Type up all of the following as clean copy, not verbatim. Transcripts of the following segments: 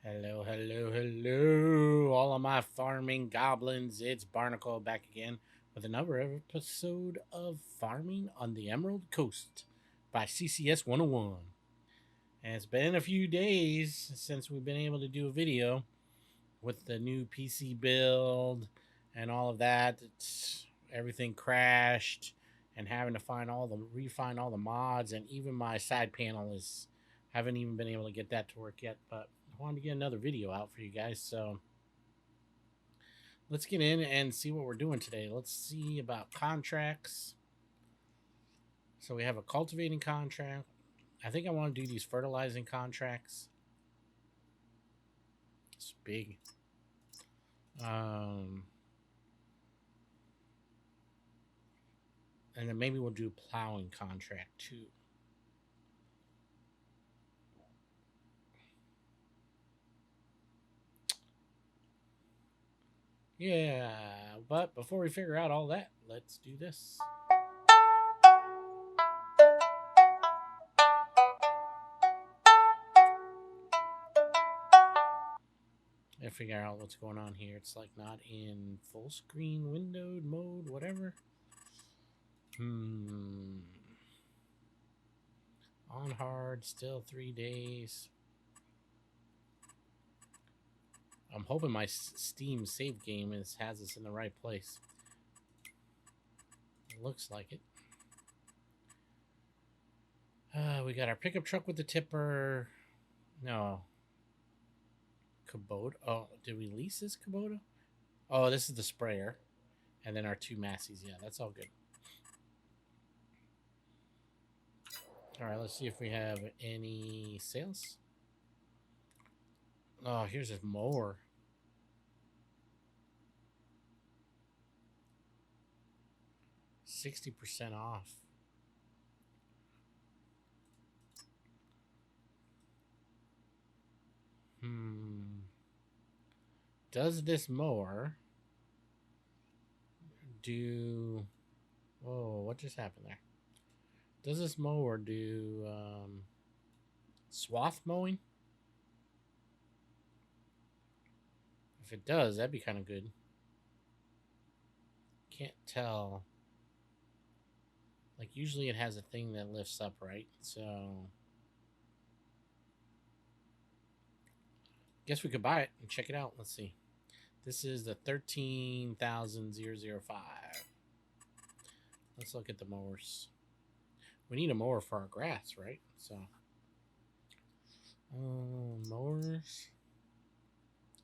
Hello, hello, hello, all of my farming goblins. It's Barnacle back again with another episode of Farming on the Emerald Coast by CCS 101. And it's been a few days since we've been able to do a video with the new PC build and all of that. Everything crashed and having to refine all the mods, and even my side panel is haven't even been able to get that to work yet, but I wanted to get another video out for you guys. So let's get in and see what we're doing today. Let's see about contracts. So we have a cultivating contract. I think I want to do these fertilizing contracts. It's big. And then maybe we'll do plowing contract too. Yeah, but before we figure out all that, let's do this. And figure out what's going on here. It's like not in full screen, windowed mode, whatever. On hard, still 3 days. I'm hoping my Steam save game has us in the right place. It looks like it. We got our pickup truck with the tipper. No. Kubota. Oh, did we lease this Kubota? Oh, this is the sprayer. And then our two Massies. Yeah, that's all good. All right, let's see if we have any sales. Oh, here's a mower. 60% off. Does this mower do... Oh, what just happened there? Does this mower do swath mowing? If it does, that'd be kind of good. Can't tell. Like, usually it has a thing that lifts up, right? So guess we could buy it and check it out. Let's see. This is the 13,005. Let's look at the mowers. We need a mower for our grass, right? So mowers.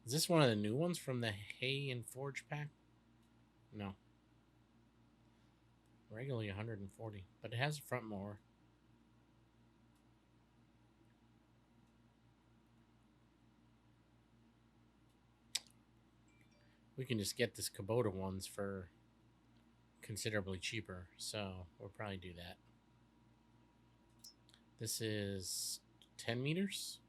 Is this one of the new ones from the hay and forge pack? No. Regularly 140, but it has a front mower. We can just get this Kubota ones for considerably cheaper, so we'll probably do that. This is 10 meters.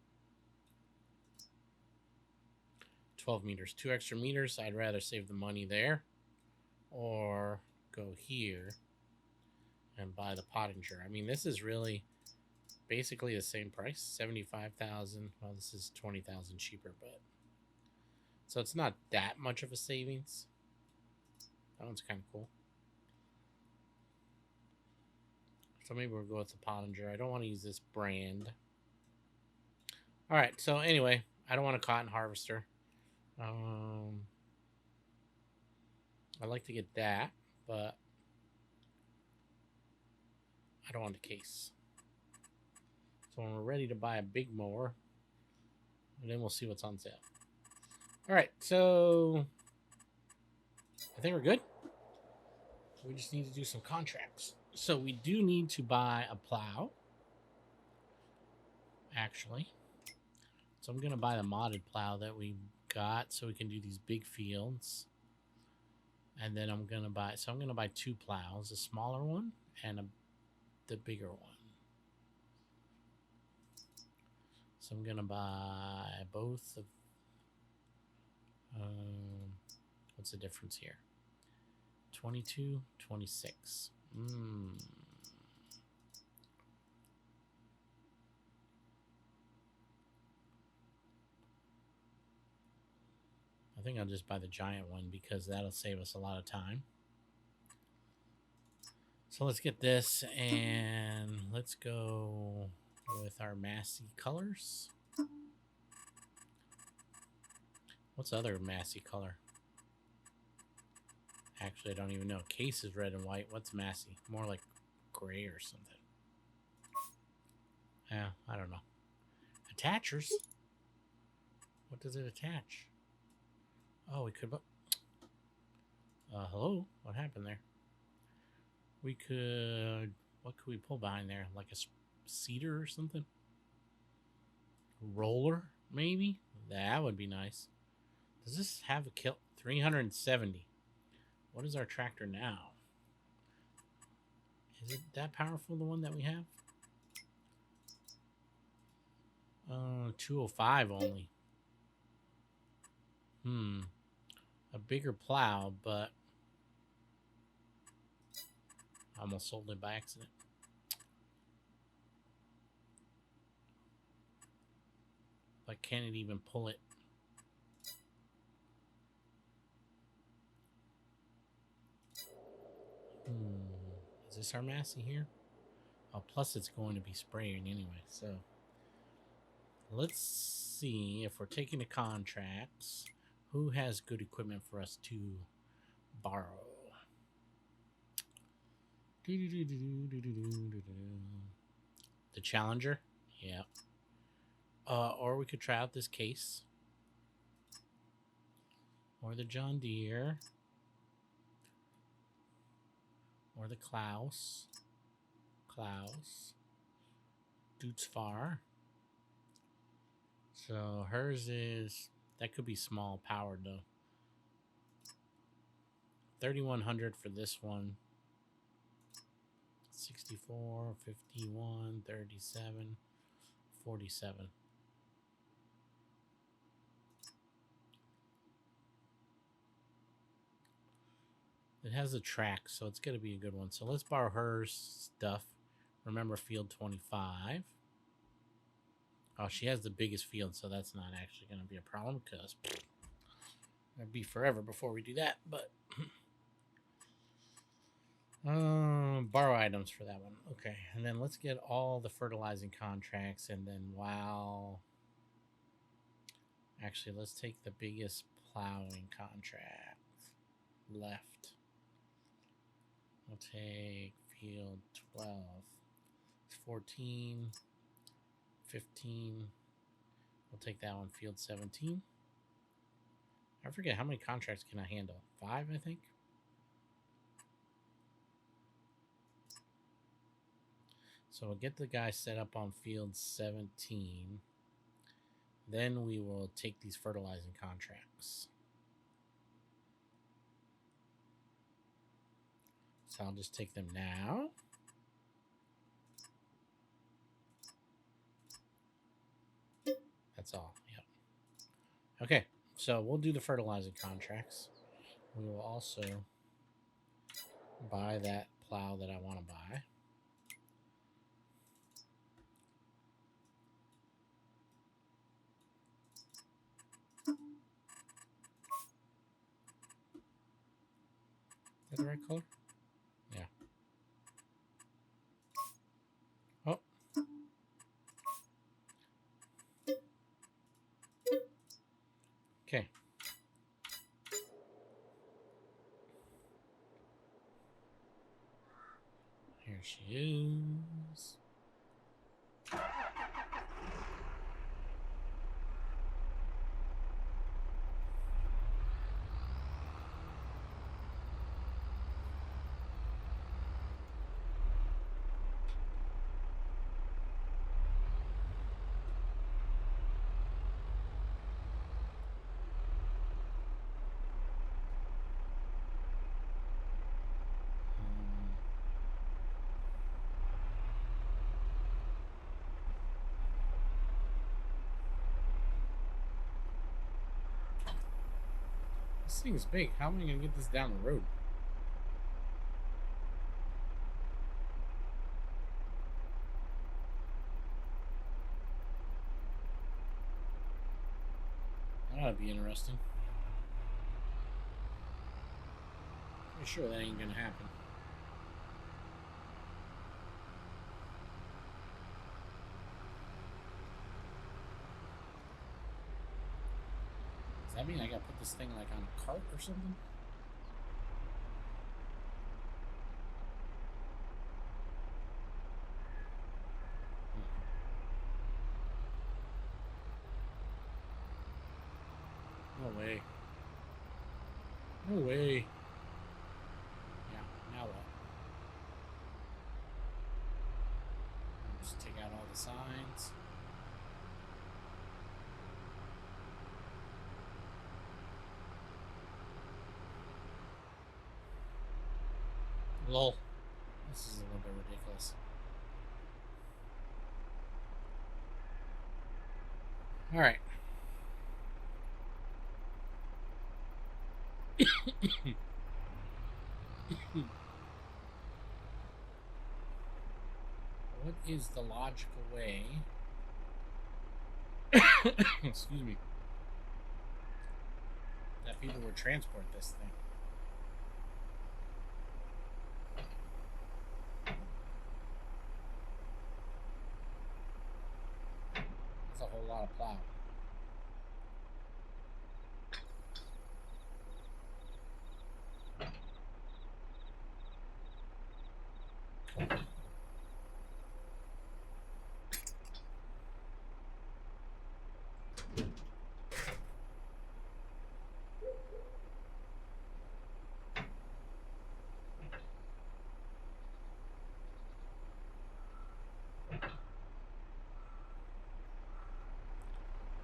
12 meters. 2 extra meters. I'd rather save the money there or go here and buy the Pottinger. I mean, this is really basically the same price, 75,000. Well, this is 20,000 cheaper, but so it's not that much of a savings. That one's kind of cool. So maybe we'll go with the Pottinger. I don't want to use this brand. All right. So anyway, I don't want a cotton harvester. I'd like to get that, but I don't want the case. So when we're ready to buy a big mower, and then we'll see what's on sale. All right, so I think we're good. We just need to do some contracts. So we do need to buy a plow, actually. So I'm going to buy the modded plow that we got so we can do these big fields. And then I'm going to buy 2 plows, a smaller one and the bigger one. So I'm going to buy both of... what's the difference here? 22, 26. think I'll just buy the giant one because that'll save us a lot of time. So let's get this, and let's go with our massy colors. What's the other massy color? Actually, I don't even know. Case is red and white. What's massy? More like gray or something. Yeah, I don't know. Attachers? What does it attach? Oh, we could... hello? What happened there? We could... What could we pull behind there? Like a cedar or something? Roller, maybe? That would be nice. Does this have a kill? 370. What is our tractor now? Is it that powerful, the one that we have? 205 only. A bigger plow, but I almost sold it by accident. But can it even pull it? Is this our Massey here? Oh, plus it's going to be spraying anyway, so let's see if we're taking the contracts. Who has good equipment for us to borrow? The Challenger? Yeah. Or we could try out this Case. Or the John Deere. Or the Klaus. Dude's Far. So hers is... That could be small powered though. 3,100 for this one. 64, 51, 37, 47. It has a track, so it's going to be a good one. So let's borrow her stuff. Remember, field 25. Oh, she has the biggest field, so that's not actually going to be a problem because it'll be forever before we do that. But borrow items for that one. Okay, and then let's get all the fertilizing contracts, and then actually, let's take the biggest plowing contract left. We'll take field 12. It's 14, 15. We'll take that one, field 17. I forget how many contracts can I handle. 5, I think. So we'll get the guy set up on field 17. Then we will take these fertilizing contracts. So I'll just take them now. That's all. Yep. Okay, so we'll do the fertilizing contracts. We will also buy that plow that I want to buy. Is that the right color? Yeah. Oh. Okay. Here she is. This thing is big. How am I going to get this down the road? That ought to be interesting. Pretty sure that ain't gonna happen. Does that mean I gotta put this thing like on a cart or something? No way. No way. Yeah, now what? Just take out all the signs. Lol. This is a little bit ridiculous. Alright. What is the logical way? Excuse me. That people would transport this thing. That's a whole lot of plow.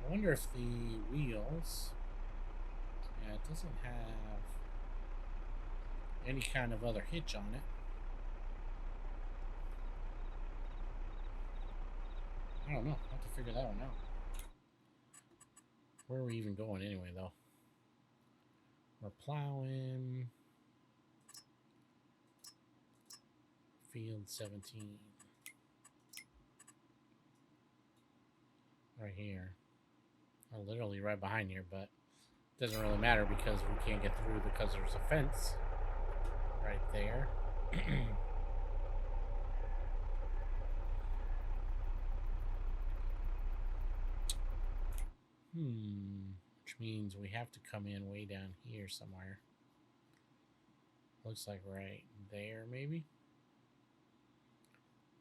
I wonder if the wheels, yeah, it doesn't have any kind of other hitch on it. I don't know. I have to figure that one out. Where are we even going anyway, though? We're plowing. Field 17. Right here. Or literally right behind here, but it doesn't really matter because we can't get through because there's a fence right there. Which means we have to come in way down here somewhere. Looks like right there, maybe.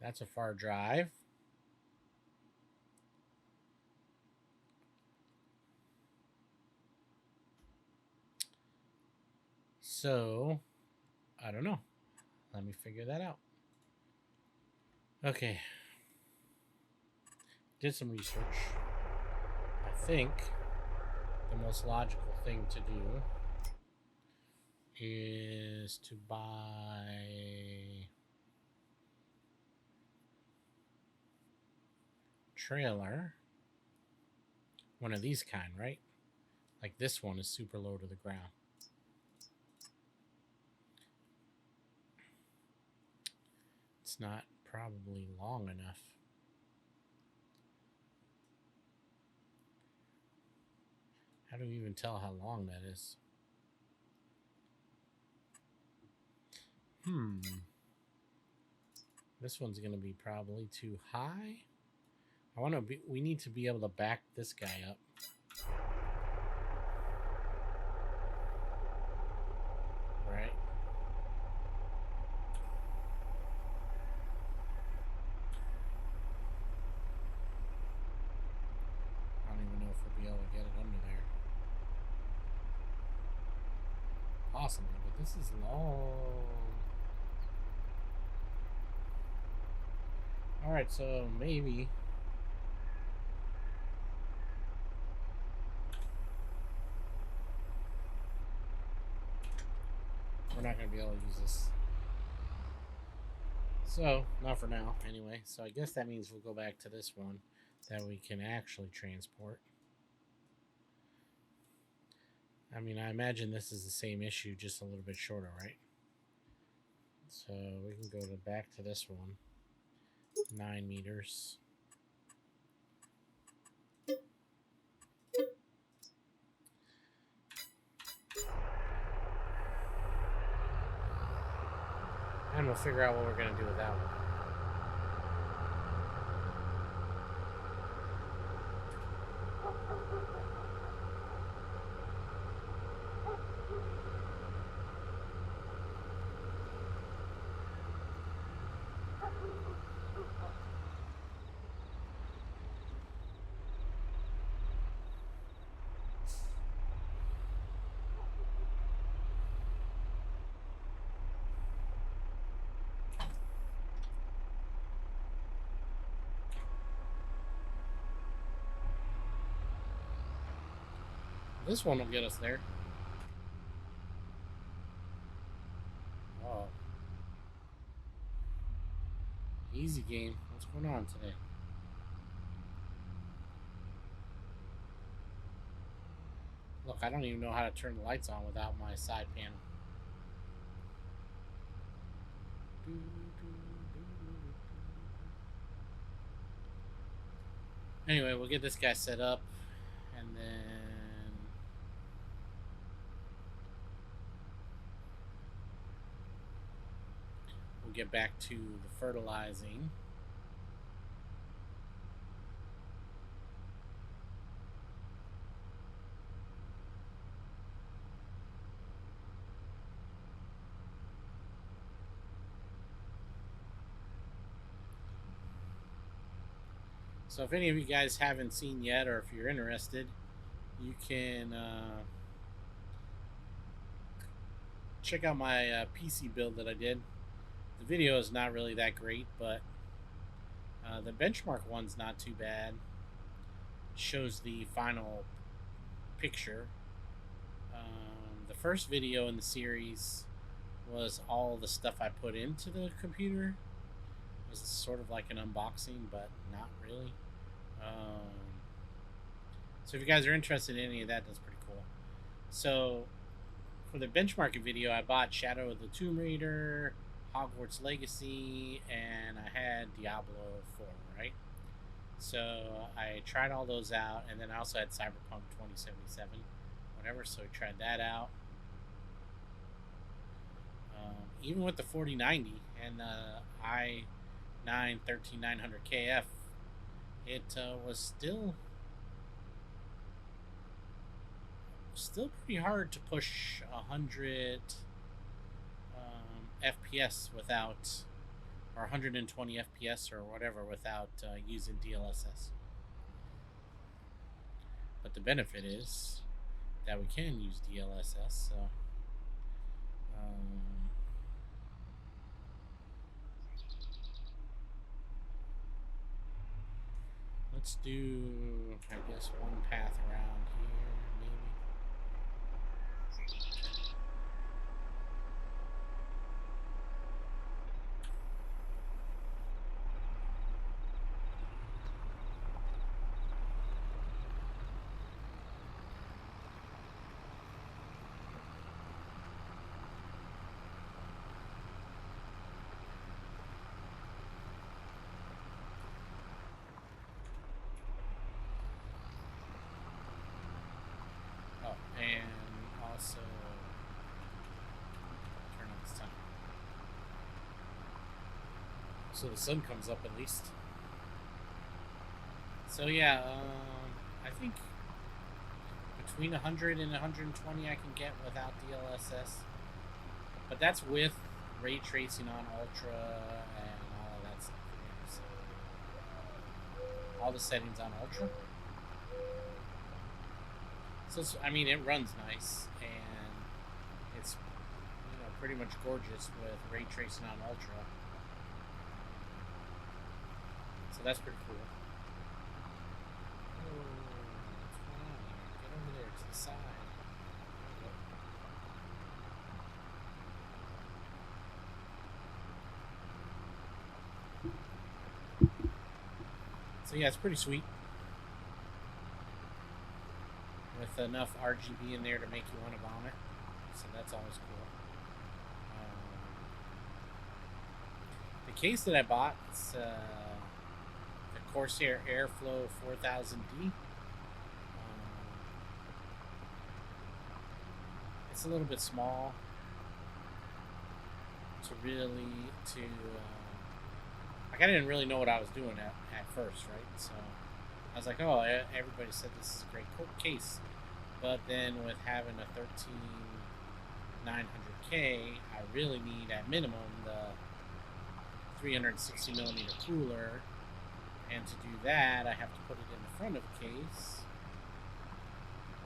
That's a far drive. So, I don't know. Let me figure that out. Okay. Did some research. I think the most logical thing to do is to buy trailer, one of these kind, right? Like this one is super low to the ground. It's not probably long enough. How do we even tell how long that is? This one's going to be probably too high. We need to be able to back this guy up. Right? I don't even know if we'll be able to get it under there. Possibly, but this is long. Alright, so maybe we're not going to be able to use this. So, not for now, anyway. So I guess that means we'll go back to this one that we can actually transport. I mean, I imagine this is the same issue, just a little bit shorter, right? So we can go back to this one. 9 meters. we'll figure out what we're going to do with that one. This one will get us there. Oh. Easy game. What's going on today? Look, I don't even know how to turn the lights on without my side panel. Anyway, we'll get this guy set up, and then we'll get back to the fertilizing. So if any of you guys haven't seen yet, or if you're interested, you can check out my PC build that I did. The video is not really that great, but the benchmark one's not too bad. It shows the final picture. The first video in the series was all the stuff I put into the computer. It was sort of like an unboxing, but not really. So if you guys are interested in any of that, that's pretty cool. So for the benchmarking video, I bought Shadow of the Tomb Raider, Hogwarts Legacy, and I had Diablo 4, right? So I tried all those out, and then I also had Cyberpunk 2077, whatever, so we tried that out. Even with the 4090 and the i9 13900KF, it was still pretty hard to push 100 FPS without, or 120 FPS or whatever, without using DLSS. But the benefit is that we can use DLSS, so let's do, I guess, one path around here, maybe. And also turn on the sun, so the sun comes up at least. So yeah, I think between 100 and 120 I can get without DLSS, but that's with ray tracing on Ultra and all of that stuff. So all the settings on Ultra. So I mean, it runs nice, and it's, you know, pretty much gorgeous with ray tracing on Ultra. So that's pretty cool. Oh, what's going on here? Get over there to the side. So yeah, it's pretty sweet, with enough RGB in there to make you want to vomit. So that's always cool. The case that I bought, it's the Corsair Airflow 4000D. It's a little bit small. to really to like I didn't really know what I was doing at first, right? So I was like, oh, everybody said this is a great case, but then with having a 13900K, I really need at minimum the 360 millimeter cooler, and to do that, I have to put it in the front of the case,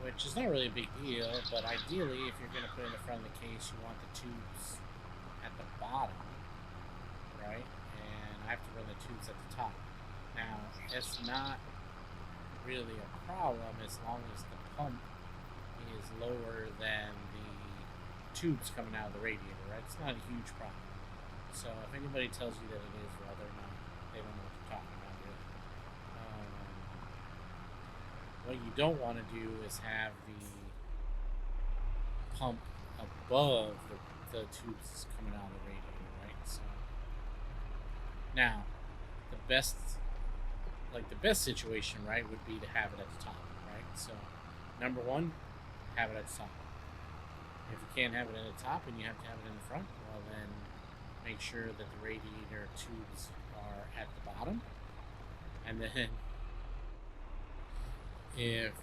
which is not really a big deal, but ideally, if you're going to put it in the front of the case, you want the tubes at the bottom, right? And I have to run the tubes at the top. Now, it's not really a problem as long as the pump is lower than the tubes coming out of the radiator, right? It's not a huge problem. So if anybody tells you that it is, well, they don't know what they're talking about, really. What you don't want to do is have the pump above the tubes coming out of the radiator, right? So now, the best situation, right, would be to have it at the top, right? So number one, have it at the top. If you can't have it at the top and you have to have it in the front, well then make sure that the radiator tubes are at the bottom. And then if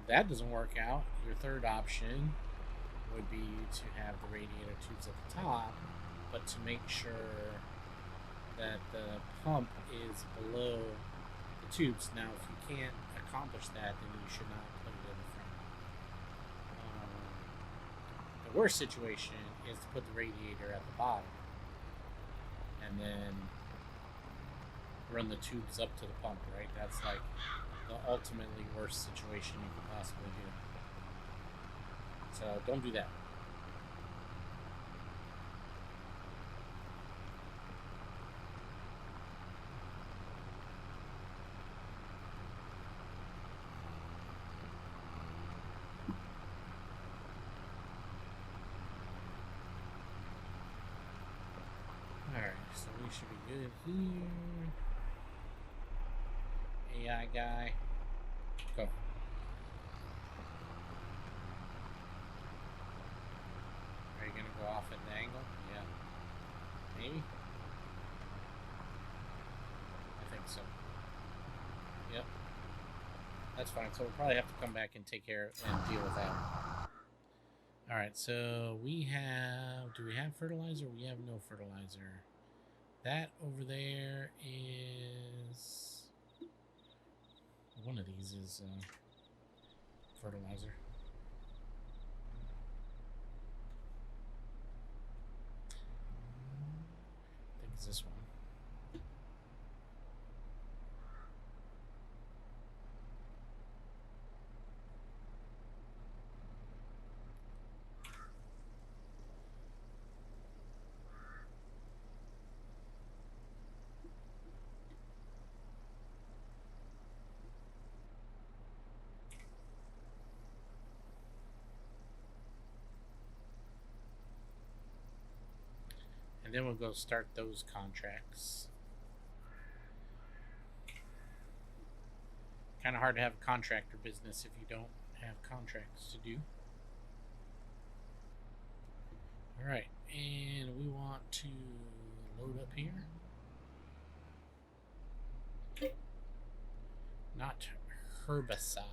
that doesn't work out, your third option would be to have the radiator tubes at the top, but to make sure that the pump is below the tubes. Now, if you can't accomplish that, then you should not put it in the front. The worst situation is to put the radiator at the bottom and then run the tubes up to the pump, right? That's like the ultimately worst situation you could possibly do. So don't do that. Alright, so we should be good here. AI guy, go. Are you gonna go off at an angle? Yeah. Maybe? I think so. Yep. That's fine. So we'll probably have to come back and take care and deal with that. Alright, so we have... Do we have fertilizer? We have no fertilizer. That over there is... One of these is fertilizer. I think it's this one. And then we'll go start those contracts. Kind of hard to have a contractor business if you don't have contracts to do. Alright, and we want to load up here. Not herbicide.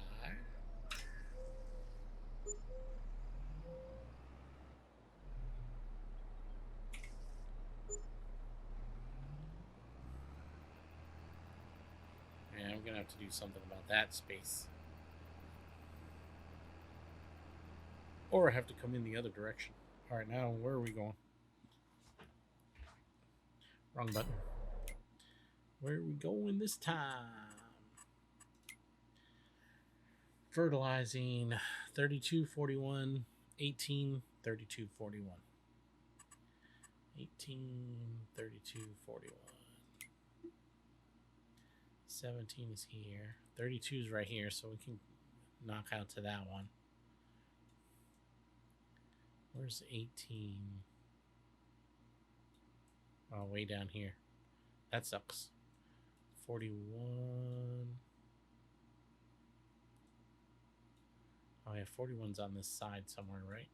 And I'm gonna have to do something about that space. Or I have to come in the other direction. Alright, now where are we going? Wrong button. Where are we going this time? Fertilizing 3241, 18, 32, 41. 18, 32, 41. 17 is here. 32 is right here, so we can knock out to that one. Where's 18? Oh, way down here. That sucks. 41. Oh, yeah, 41's on this side somewhere, right?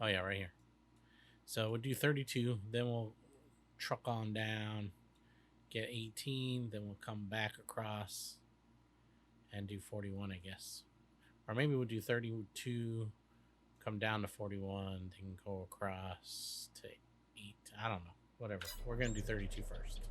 Oh, yeah, right here. So we'll do 32, then we'll truck on down, get 18, then we'll come back across and do 41, I guess. Or maybe we'll do 32, come down to 41, then go across to 8. I don't know. Whatever. We're going to do 32 first.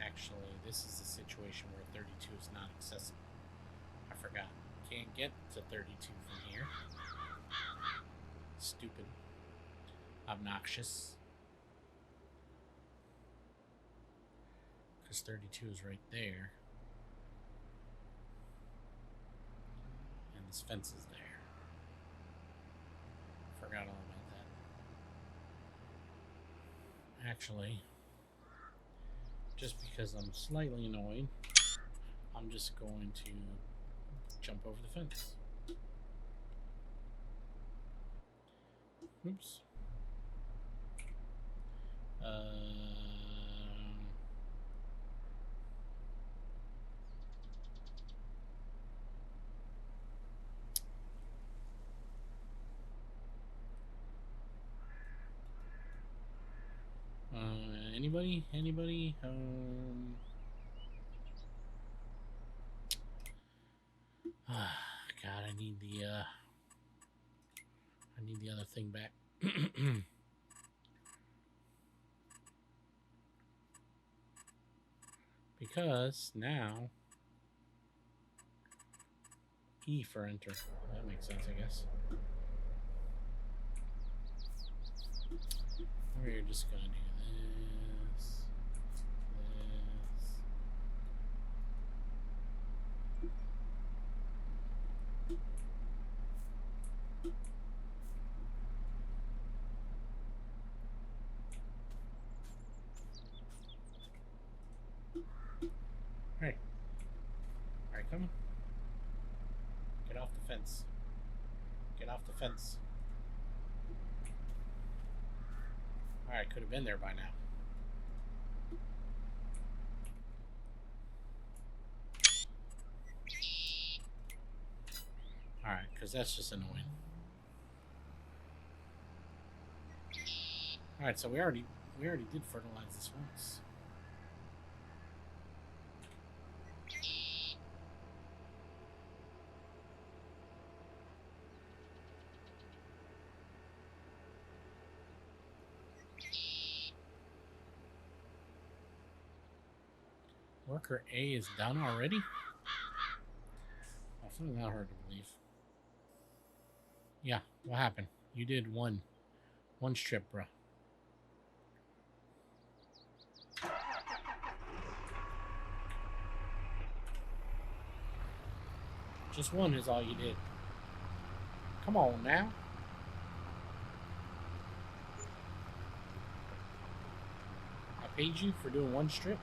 Actually, this is a situation where 32 is not accessible. I forgot. Can't get to 32 from here. Stupid. Obnoxious. Because 32 is right there. And this fence is there. Forgot all about that. Actually, just because I'm slightly annoyed, I'm just going to jump over the fence. Oops. Anybody? Anybody? God, I need the other thing back. Because now E for enter. That makes sense, I guess. We're just gonna do this. Alright. Alright, come on. Get off the fence. Get off the fence. Alright, could have been there by now. Alright, because that's just annoying. Alright, so we already did fertilize this once. Worker A is done already? I find that hard to believe. Yeah, what happened? You did one strip, bro. Just one is all you did. Come on now. I paid you for doing one strip.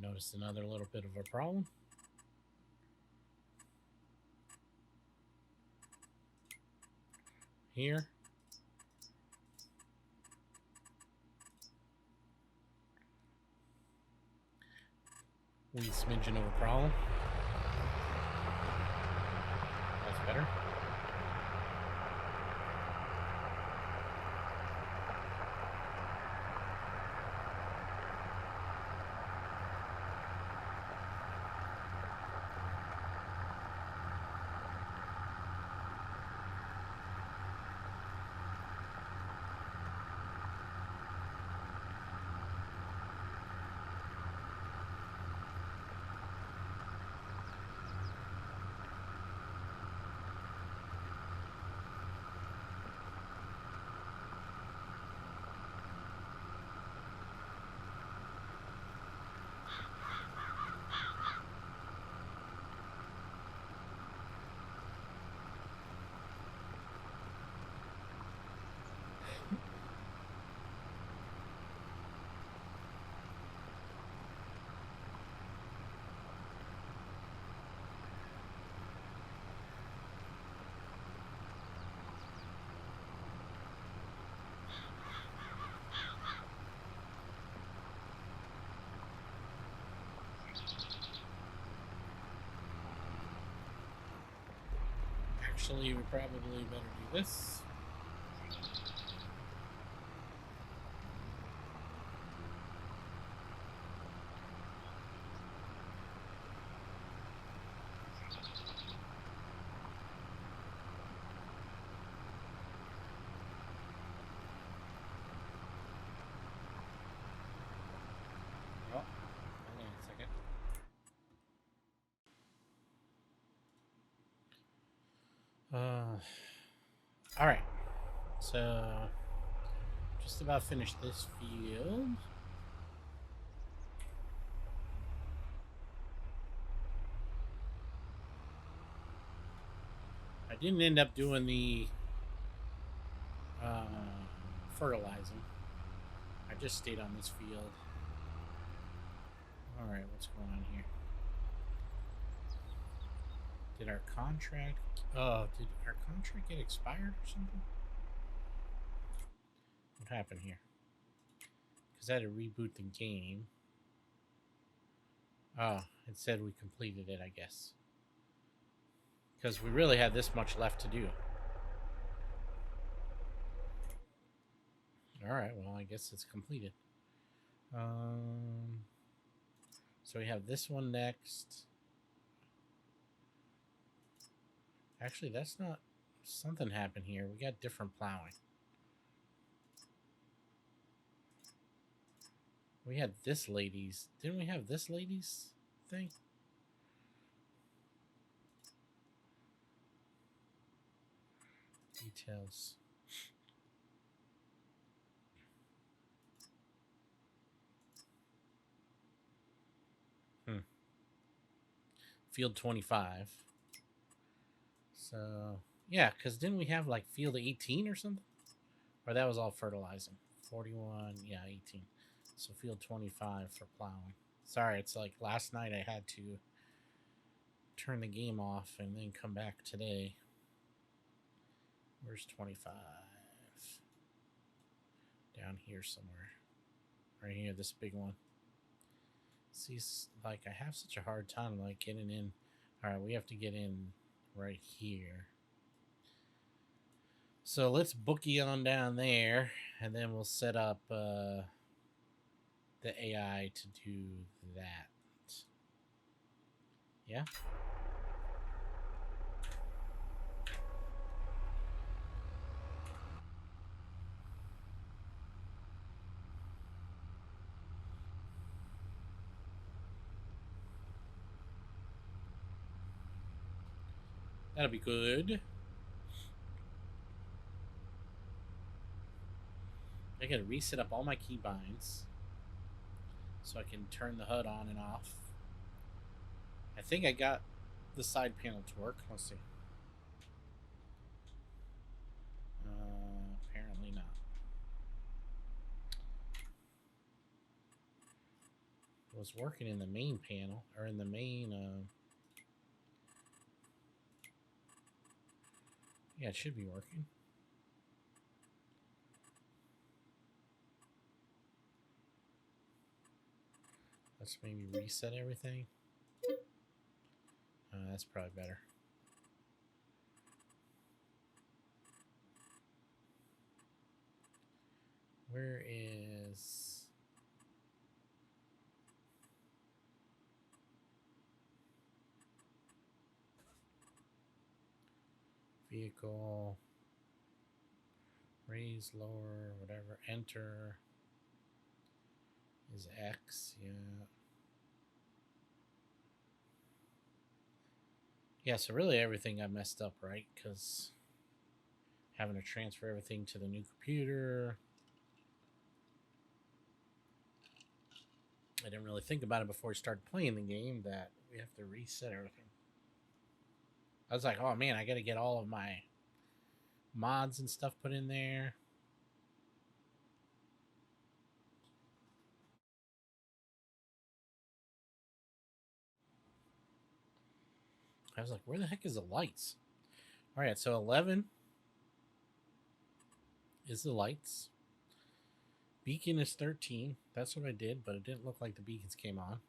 Notice another little bit of a problem. Here. Wee smidgen of a problem. That's better. Actually, we probably better do this. Oh, hang on a second. All right. So, just about finished this field. I didn't end up doing the uh, fertilizing. I just stayed on this field. All right, what's going on here? Did our contract? Oh, did our contract get expired or something? What happened here? Because I had to reboot the game. Oh, it said we completed it, I guess. Because we really had this much left to do. All right, well, I guess it's completed. So we have this one next. Actually, that's not... Something happened here. We got different plowing. We had this lady's... Didn't we have this lady's thing? Details. Field 25. So, yeah, because didn't we have like field 18 or something? Or that was all fertilizing. 41, yeah, 18. So field 25 for plowing. Sorry, it's like last night I had to turn the game off and then come back today. Where's 25? Down here somewhere. Right here, this big one. See, like I have such a hard time like getting in. All right, we have to get in right here. So let's bookie on down there, and then we'll set up the AI to do that. Yeah. That'll be good. I gotta reset up all my keybinds so I can turn the HUD on and off. I think I got the side panel to work. Let's see. Apparently not. It was working in the main panel, or in the main... Yeah, it should be working. Let's maybe reset everything. That's probably better. Where is... Vehicle... Raise, lower, whatever. Enter... Is X, yeah. Yeah, so really everything I messed up, right? Because having to transfer everything to the new computer. I didn't really think about it before we started playing the game that we have to reset everything. I was like, oh man, I got to get all of my mods and stuff put in there. I was like, where the heck is the lights? All right, so 11 is the lights. Beacon is 13. That's what I did, but it didn't look like the beacons came on.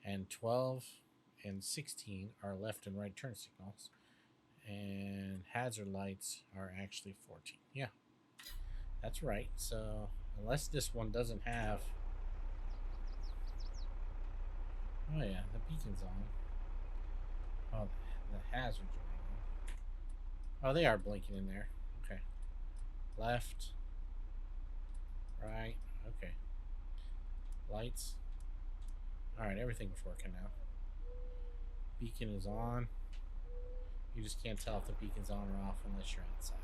And 12 and 16 are left and right turn signals. And hazard lights are actually 14. Yeah, that's right. So unless this one doesn't have... Oh yeah, the beacon's on. Oh, the hazards are on. Oh, they are blinking in there. Okay. Left. Right. Okay. Lights. Alright, everything's working now. Beacon is on. You just can't tell if the beacon's on or off unless you're outside.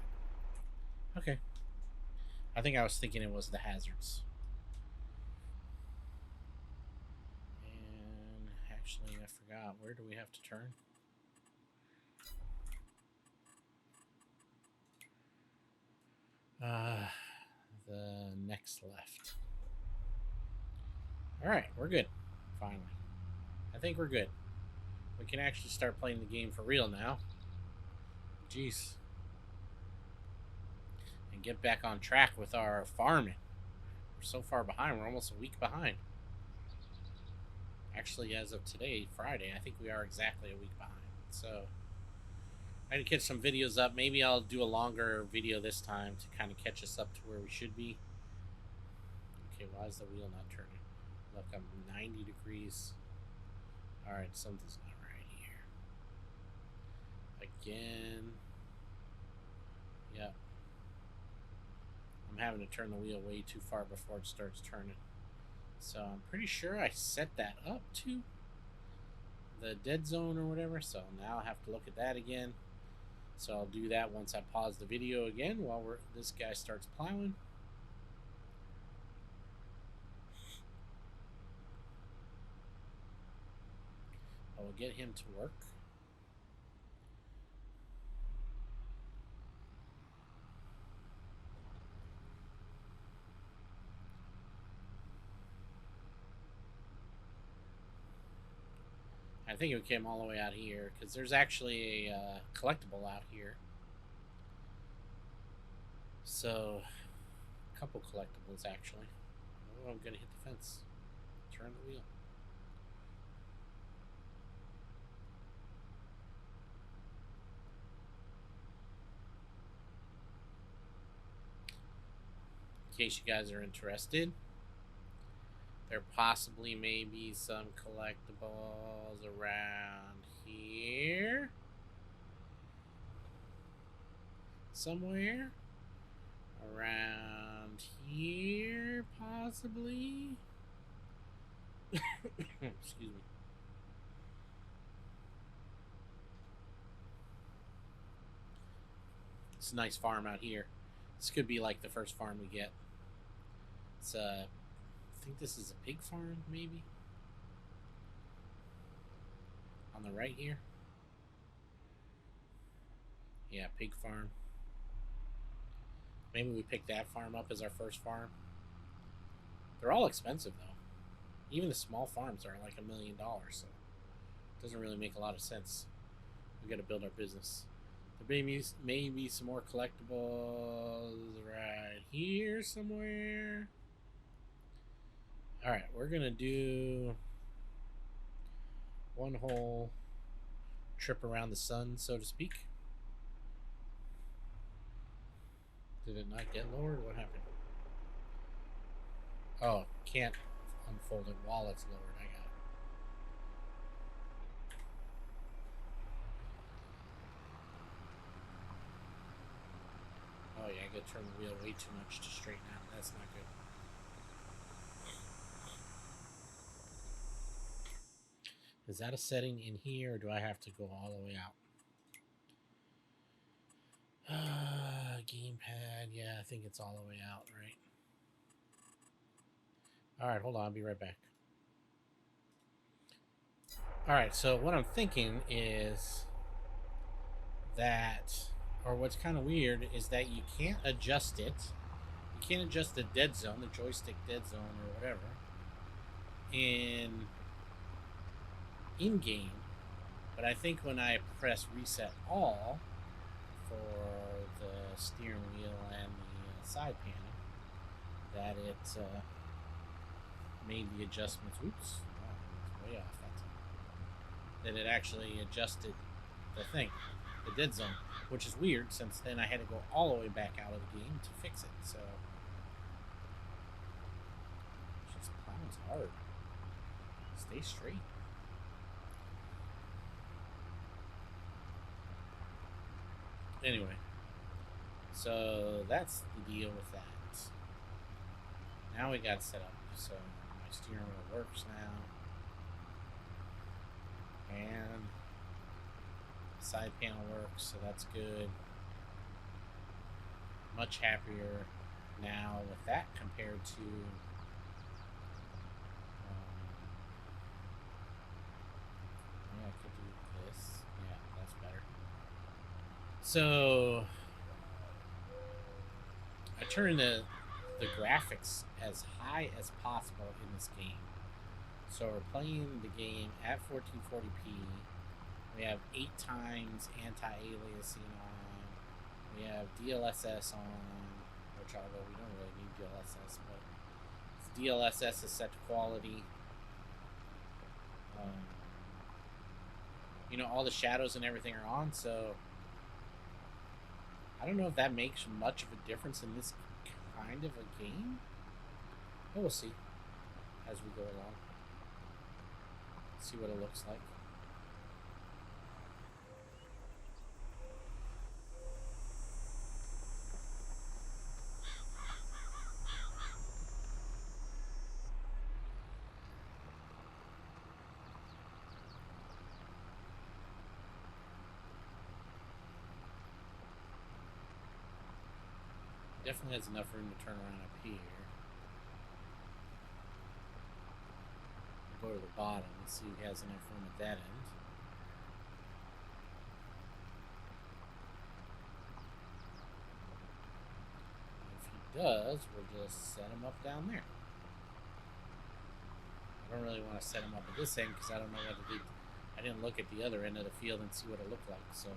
Okay. I think I was thinking it was the hazards. And actually, I forgot. Where do we have to turn? The next left. Alright, we're good. Finally. I think we're good. We can actually start playing the game for real now. Jeez. And get back on track with our farming. We're so far behind. We're almost a week behind. Actually, as of today, Friday, I think we are exactly a week behind. So, I need to get some videos up. Maybe I'll do a longer video this time to kind of catch us up to where we should be. Okay, why is the wheel not turning? Look, I'm 90 degrees. Alright, something's not right here. Again. Yep. I'm having to turn the wheel way too far before it starts turning. So I'm pretty sure I set that up to the dead zone or whatever. So now I'll have to look at that again. So I'll do that once I pause the video again while this guy starts plowing. I will get him to work. I think it came all the way out here because there's actually a collectible out here. So, a couple collectibles actually. Oh, I'm gonna hit the fence. Turn the wheel. In case you guys are interested, there possibly may be some collectibles around here. Somewhere. Around here, possibly. Excuse me. It's a nice farm out here. This could be like the first farm we get. It's I think this is a pig farm, maybe. On the right here. Yeah, pig farm. Maybe we pick that farm up as our first farm. They're all expensive though. Even the small farms are like $1 million, so it doesn't really make a lot of sense. We gotta build our business. There may be some more collectibles right here somewhere. Alright, we're gonna do one whole trip around the sun, so to speak. Did it not get lowered? What happened? Oh, can't unfold it while it's lowered. I got it. Oh yeah, I gotta turn the wheel way too much to straighten out. That's not good. Is that a setting in here, or do I have to go all the way out? Gamepad. Yeah, I think it's all the way out, right? Alright, hold on. I'll be right back. Alright, so what I'm thinking is that, or what's kind of weird, is that you can't adjust it. You can't adjust the dead zone, the joystick dead zone, or whatever, in-game. But I think when I press reset all for the steering wheel and the side panel, that it made the adjustments. Oops, wow, it's way off that time. That it actually adjusted the thing. the dead zone, which is weird since then I had to go all the way back out of the game to fix it. So, just plowing's hard. Stay straight. Anyway, so that's the deal with that. Now we got set up, so my steering wheel works now, and side panel works, so that's good. Much happier now with that compared to I could do this. Yeah, that's better. So I turned the graphics as high as possible in this game. So we're playing the game at 1440p. We have 8 times anti-aliasing on. We have DLSS on, which although we don't really need DLSS, but DLSS is set to quality. You know, all the shadows and everything are on, so I don't know if that makes much of a difference in this kind of a game, but we'll see as we go along. See what it looks like. Definitely has enough room to turn around up here. Go to the bottom and see if he has enough room at that end. If he does, we'll just set him up down there. I don't really want to set him up at this end because I don't know what to do. I didn't look at the other end of the field and see what it looked like, so.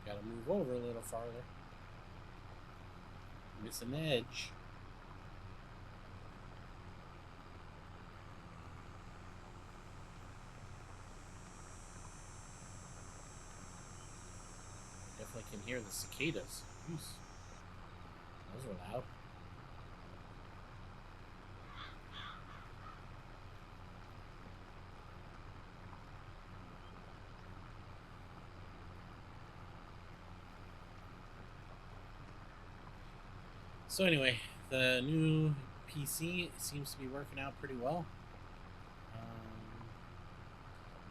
Got to move over a little farther. Miss an edge. Definitely can hear the cicadas. Jeez. Those are loud. So anyway, the new PC seems to be working out pretty well.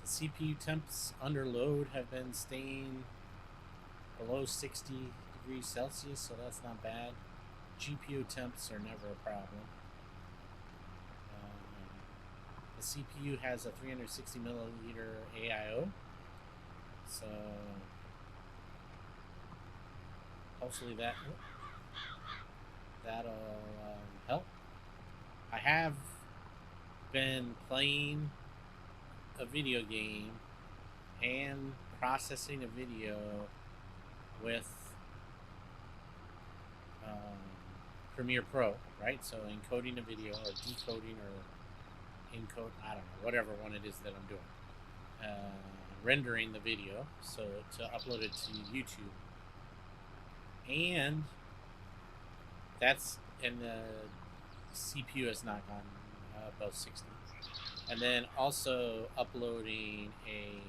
The CPU temps under load have been staying below 60 degrees Celsius, so that's not bad. GPU temps are never a problem. The CPU has a 360 milliliter AIO, so hopefully that'll help. I have been playing a video game and processing a video with Premiere Pro, right? So encoding a video or decoding or encode, I don't know, whatever one it is that I'm doing. Rendering the video so to upload it to YouTube. And the CPU has not gone above 60. And then also uploading a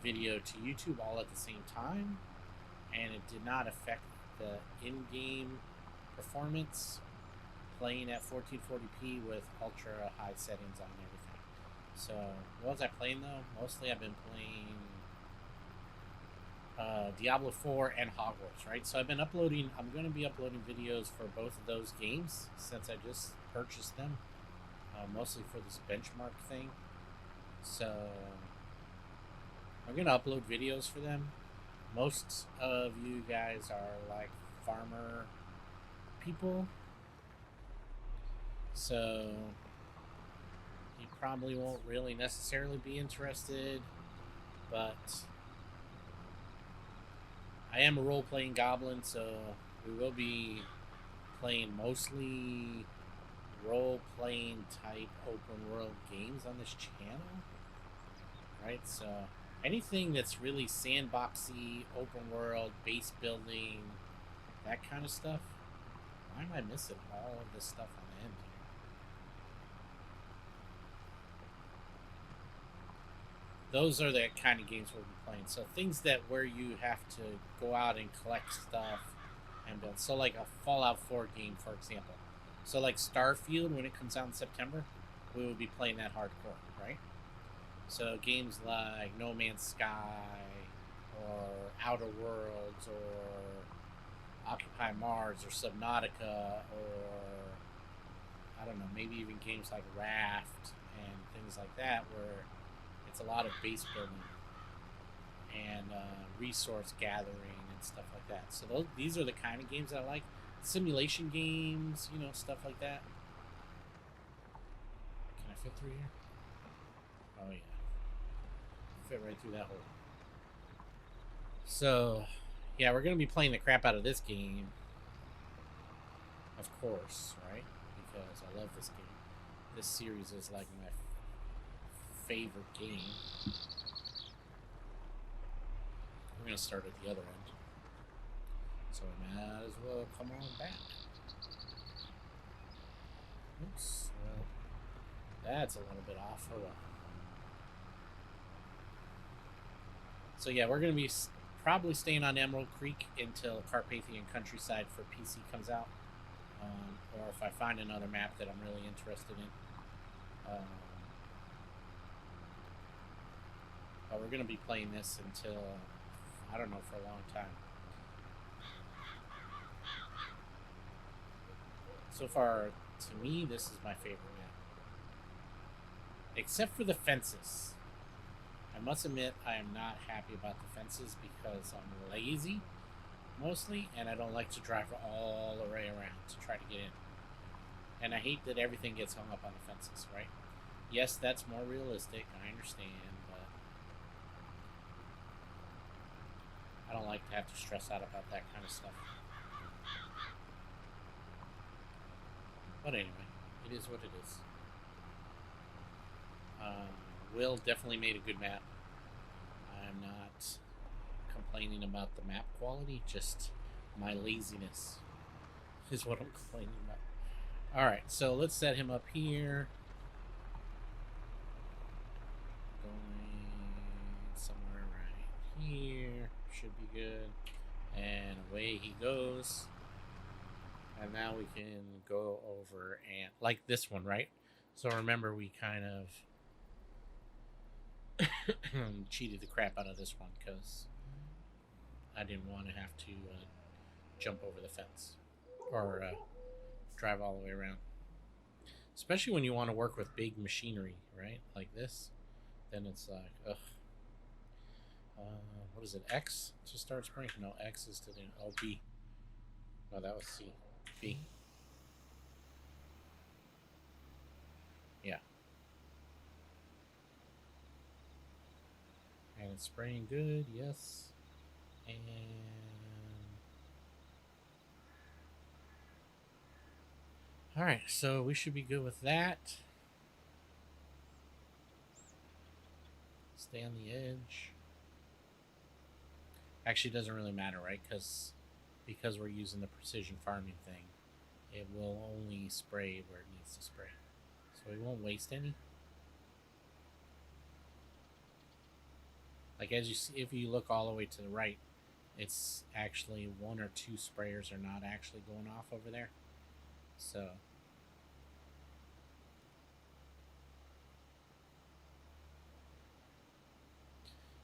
video to YouTube all at the same time, and it did not affect the in-game performance playing at 1440p with ultra high settings on everything. So what was I playing though? Mostly I've been playing Diablo 4 and Hogwarts, right? So I'm going to be uploading videos for both of those games since I just purchased them, mostly for this benchmark thing. So I'm going to upload videos for them. Most of you guys are like farmer people, so you probably won't really necessarily be interested, but I am a role-playing goblin, so we will be playing mostly role-playing type open-world games on this channel, right? So anything that's really sandboxy, open-world, base building, that kind of stuff. Why am I missing all of this stuff on the end here? Those are the kind of games we'll be playing. So things that where you have to go out and collect stuff and build. So like a Fallout 4 game, for example. So like Starfield, when it comes out in September, we will be playing that hardcore, right? So games like No Man's Sky or Outer Worlds or Occupy Mars or Subnautica or I don't know, maybe even games like Raft and things like that where it's a lot of base building and resource gathering and stuff like that. So these are the kind of games that I like. Simulation games, stuff like that. Can I fit through here? Oh yeah, fit right through that hole. So, yeah, we're gonna be playing the crap out of this game, of course, right? Because I love this game. This series is like my favorite game. We're gonna start at the other end, so we might as well come on back. Oops, well, that's a little bit off. Oh well. So yeah, we're gonna be probably staying on Emerald Creek until Carpathian Countryside for PC comes out, or if I find another map that I'm really interested in. But we're gonna be playing this until I don't know, for a long time. So far, to me, this is my favorite map. Except for the fences. I must admit, I am not happy about the fences because I'm lazy, mostly, and I don't like to drive all the way around to try to get in. And I hate that everything gets hung up on the fences, right? Yes, that's more realistic, I understand, but I don't like to have to stress out about that kind of stuff. But anyway, it is what it is. Will definitely made a good map. I'm not complaining about the map quality, just my laziness is what I'm complaining about. Alright, so let's set him up here. Going somewhere right here. Should be good. And away he goes. And now we can go over and like this one, right? So remember, we kind of cheated the crap out of this one because I didn't want to have to jump over the fence or drive all the way around. Especially when you want to work with big machinery, right? Like this. Then it's like, ugh. What is it? X to start spraying? No, X is to the B. No, that was C. B. Yeah. And it's spraying good, yes. And alright, so we should be good with that. Stay on the edge. Actually, it doesn't really matter, right? Because we're using the precision farming thing, it will only spray where it needs to spray. So we won't waste any. Like as you see, if you look all the way to the right, it's actually one or two sprayers are not actually going off over there. So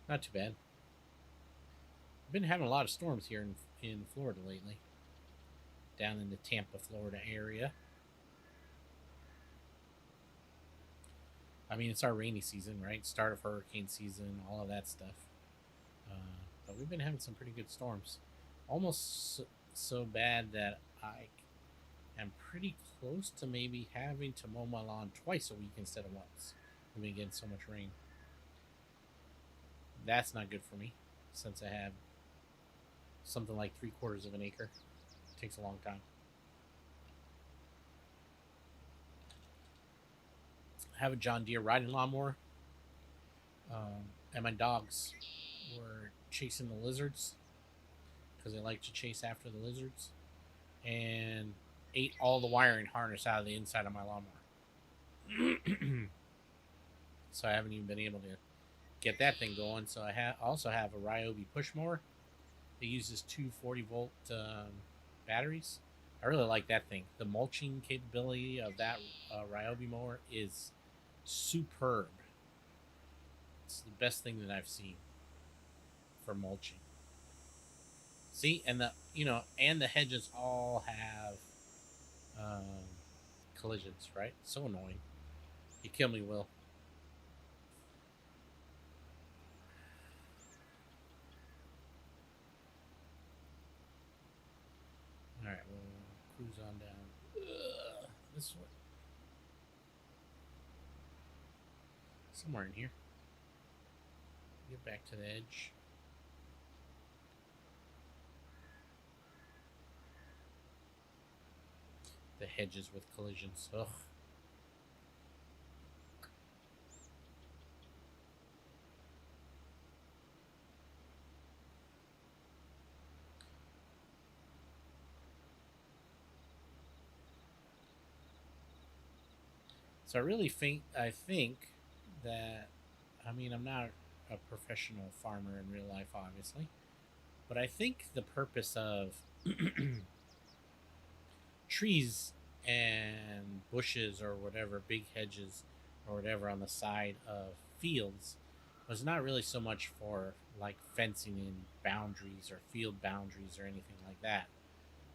not too bad. I've been having a lot of storms here in Florida lately, down in the Tampa, Florida area. I mean, it's our rainy season, right? Start of hurricane season, all of that stuff. But we've been having some pretty good storms. Almost so bad that I am pretty close to maybe having to mow my lawn twice a week instead of once. We've been getting so much rain. That's not good for me since I have something like 3/4 of an acre. It takes a long time. I have a John Deere riding lawnmower, and my dogs were chasing the lizards because they like to chase after the lizards, and ate all the wiring harness out of the inside of my lawnmower. So I haven't even been able to get that thing going. So I also have a Ryobi push mower. It uses two 40-volt batteries. I really like that thing. The mulching capability of that Ryobi mower is superb. It's the best thing that I've seen for mulching. See, and the hedges all have um, collisions, right? So annoying. You kill me, Will. All right, we'll cruise on down this way, somewhere in here. Get back to the edge. The hedges with collisions. Ugh. So I think that, I mean, I'm not a professional farmer in real life, obviously, but I think the purpose of trees and bushes or whatever, big hedges or whatever on the side of fields was not really so much for like fencing in boundaries or field boundaries or anything like that.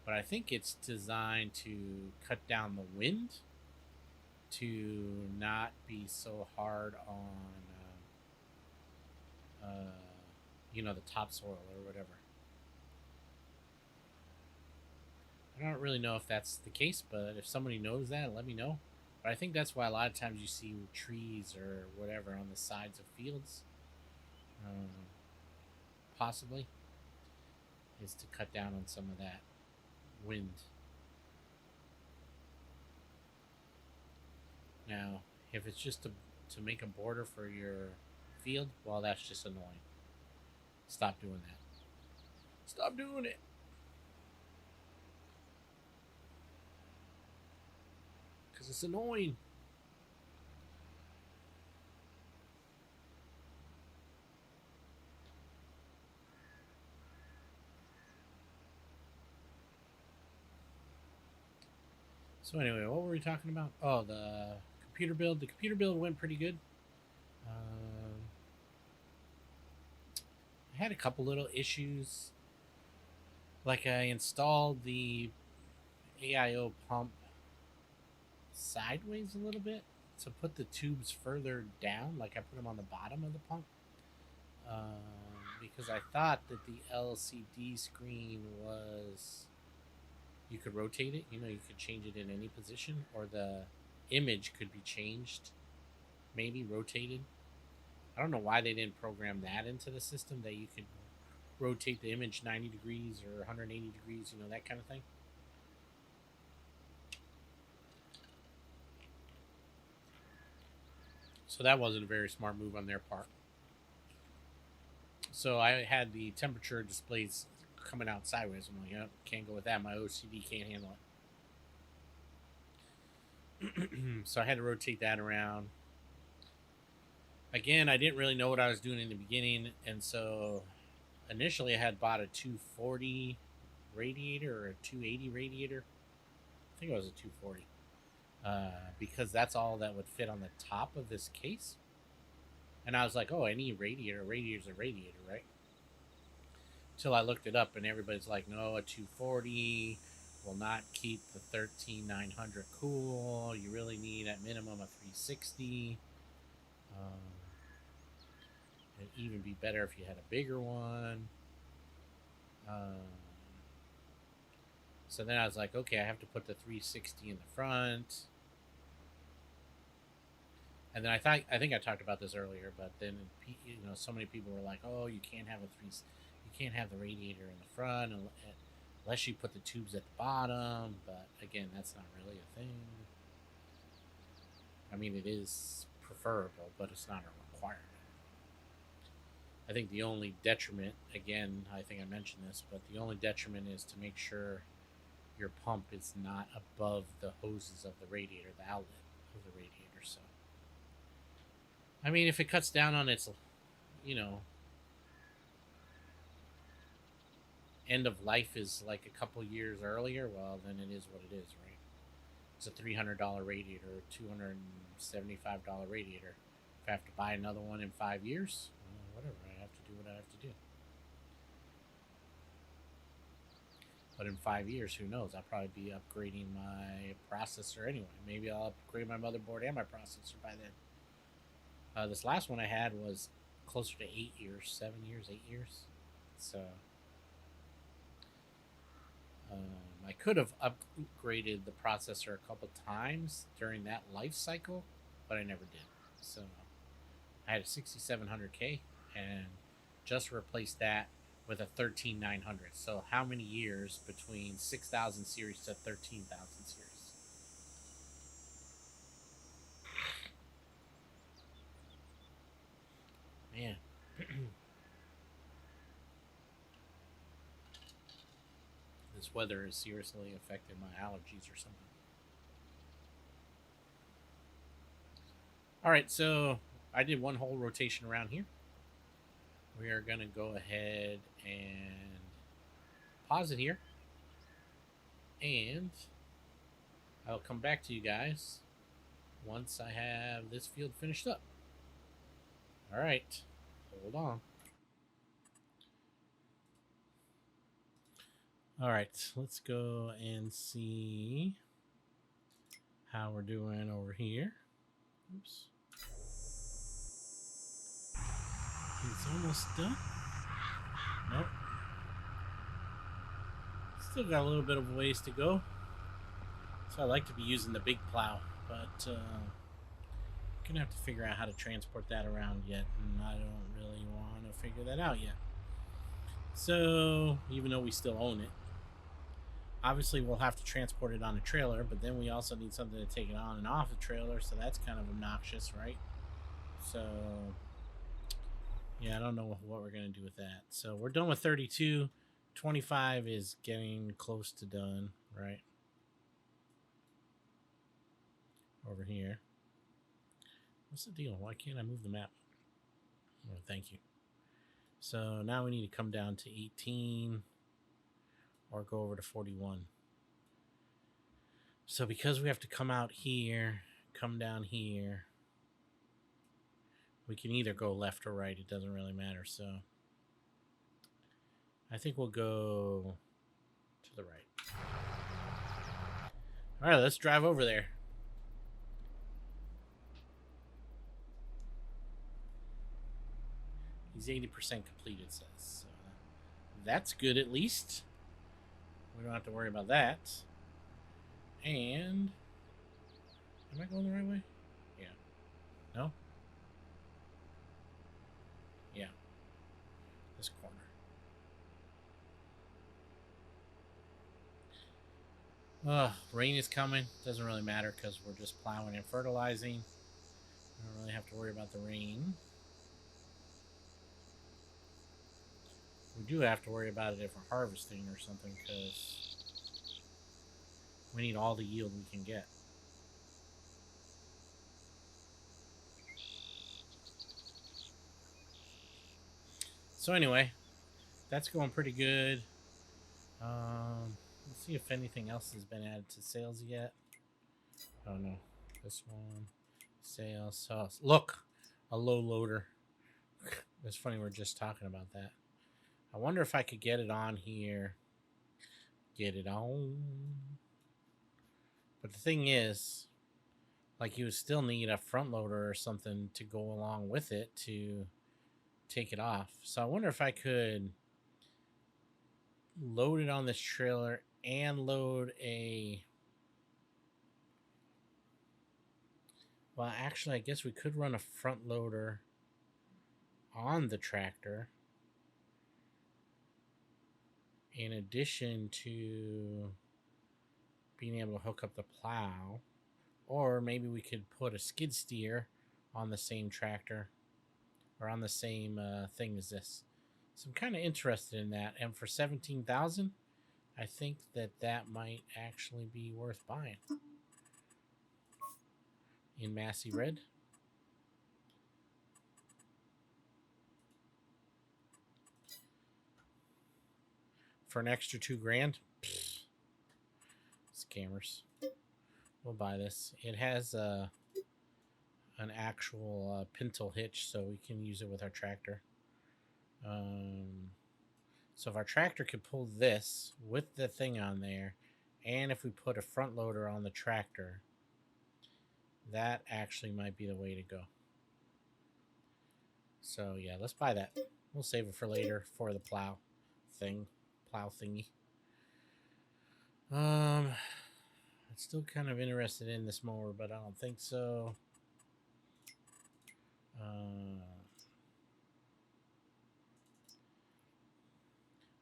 But I think it's designed to cut down the wind, to not be so hard on, the topsoil or whatever. I don't really know if that's the case, but if somebody knows that, let me know. But I think that's why a lot of times you see trees or whatever on the sides of fields, um, possibly, is to cut down on some of that wind. Now, if it's just to make a border for your field, well, that's just annoying. Stop doing that. Stop doing it. Because it's annoying. So anyway, what were we talking about? Oh, the computer build. The computer build went pretty good. I had a couple little issues. Like I installed the AIO pump sideways a little bit to put the tubes further down. Like I put them on the bottom of the pump. Because I thought that the LCD screen was, you could rotate it. You could change it in any position, or the image could be changed, maybe rotated. I don't know why they didn't program that into the system, that you could rotate the image 90 degrees or 180 degrees, that kind of thing. So that wasn't a very smart move on their part. So I had the temperature displays coming out sideways. I'm like, oh, can't go with that. My OCD can't handle it. So I had to rotate that around. Again, I didn't really know what I was doing in the beginning, and so initially I had bought a 240 radiator or a 280 radiator. I think it was a 240. Because that's all that would fit on the top of this case. And I was like, oh, any radiator's a radiator, right? Till I looked it up, and everybody's like, no, a 240 will not keep the 13900 cool. You really need at minimum a 360. Um, it'd even be better if you had a bigger one. So then I was like, okay, I have to put the 360 in the front. And then I think I talked about this earlier, but then so many people were like, oh, you can't have you can't have the radiator in the front unless you put the tubes at the bottom. But again, that's not really a thing. I mean, it is preferable, but it's not a requirement. I think the only detriment, again, I think I mentioned this, but the only detriment is to make sure your pump is not above the hoses of the radiator, the outlet of the radiator. So, I mean, if it cuts down on its, you know, end of life is like a couple years earlier, well, then it is what it is, right? It's a $300 radiator, $275 radiator. If I have to buy another one in 5 years, well, whatever, I have to do what I have to do. But in 5 years, who knows? I'll probably be upgrading my processor anyway. Maybe I'll upgrade my motherboard and my processor by then. This last one I had was closer to 8 years, 7 years, 8 years. So I could have upgraded the processor a couple times during that life cycle, but I never did. So I had a 6700K and just replaced that with a 13900. So how many years between 6000 series to 13000 series? Man. This weather has seriously affected my allergies or something. All right, so I did one whole rotation around here. We are going to go ahead and pause it here. And I'll come back to you guys once I have this field finished up. All right, hold on. All right, let's go and see how we're doing over here. Oops. It's almost done. Nope. Still got a little bit of ways to go. So I like to be using the big plow, but gonna have to figure out how to transport that around yet, and I don't really want to figure that out yet. So even though we still own it, obviously we'll have to transport it on a trailer, but then we also need something to take it on and off the trailer, so that's kind of obnoxious, right? So yeah, I don't know what we're gonna do with that. So we're done with 32. 25 is getting close to done, right? Over here. What's the deal? Why can't I move the map? Oh, thank you. So now we need to come down to 18 or go over to 41. So because we have to come out here, come down here, we can either go left or right. It doesn't really matter. So I think we'll go to the right. All right, let's drive over there. He's 80% completed, says. So that's good at least. We don't have to worry about that. And am I going the right way? Yeah. No? Yeah. This corner. Rain is coming. Doesn't really matter because we're just plowing and fertilizing. I don't really have to worry about the rain. We do have to worry about it if we're harvesting or something because we need all the yield we can get. So anyway, that's going pretty good. Let's see if anything else has been added to sales yet. Oh no, this one, sales. Look, a low loader. It's funny we're just talking about that. I wonder if I could get it on here. Get it on. But the thing is, like, you would still need a front loader or something to go along with it to take it off. So I wonder if I could load it on this trailer and load a. Well, actually, I guess we could run a front loader on the tractor in addition to being able to hook up the plow. Or maybe we could put a skid steer on the same tractor or on the same thing as this. So I'm kind of interested in that. And for 17,000, I think that might actually be worth buying in Massey Red. For an extra $2,000, scammers. We'll buy this. It has an actual pintle hitch, so we can use it with our tractor. So if our tractor could pull this with the thing on there, and if we put a front loader on the tractor, that actually might be the way to go. So yeah, let's buy that. We'll save it for later for the plow thingy. I'm still kind of interested in this mower, but I don't think so.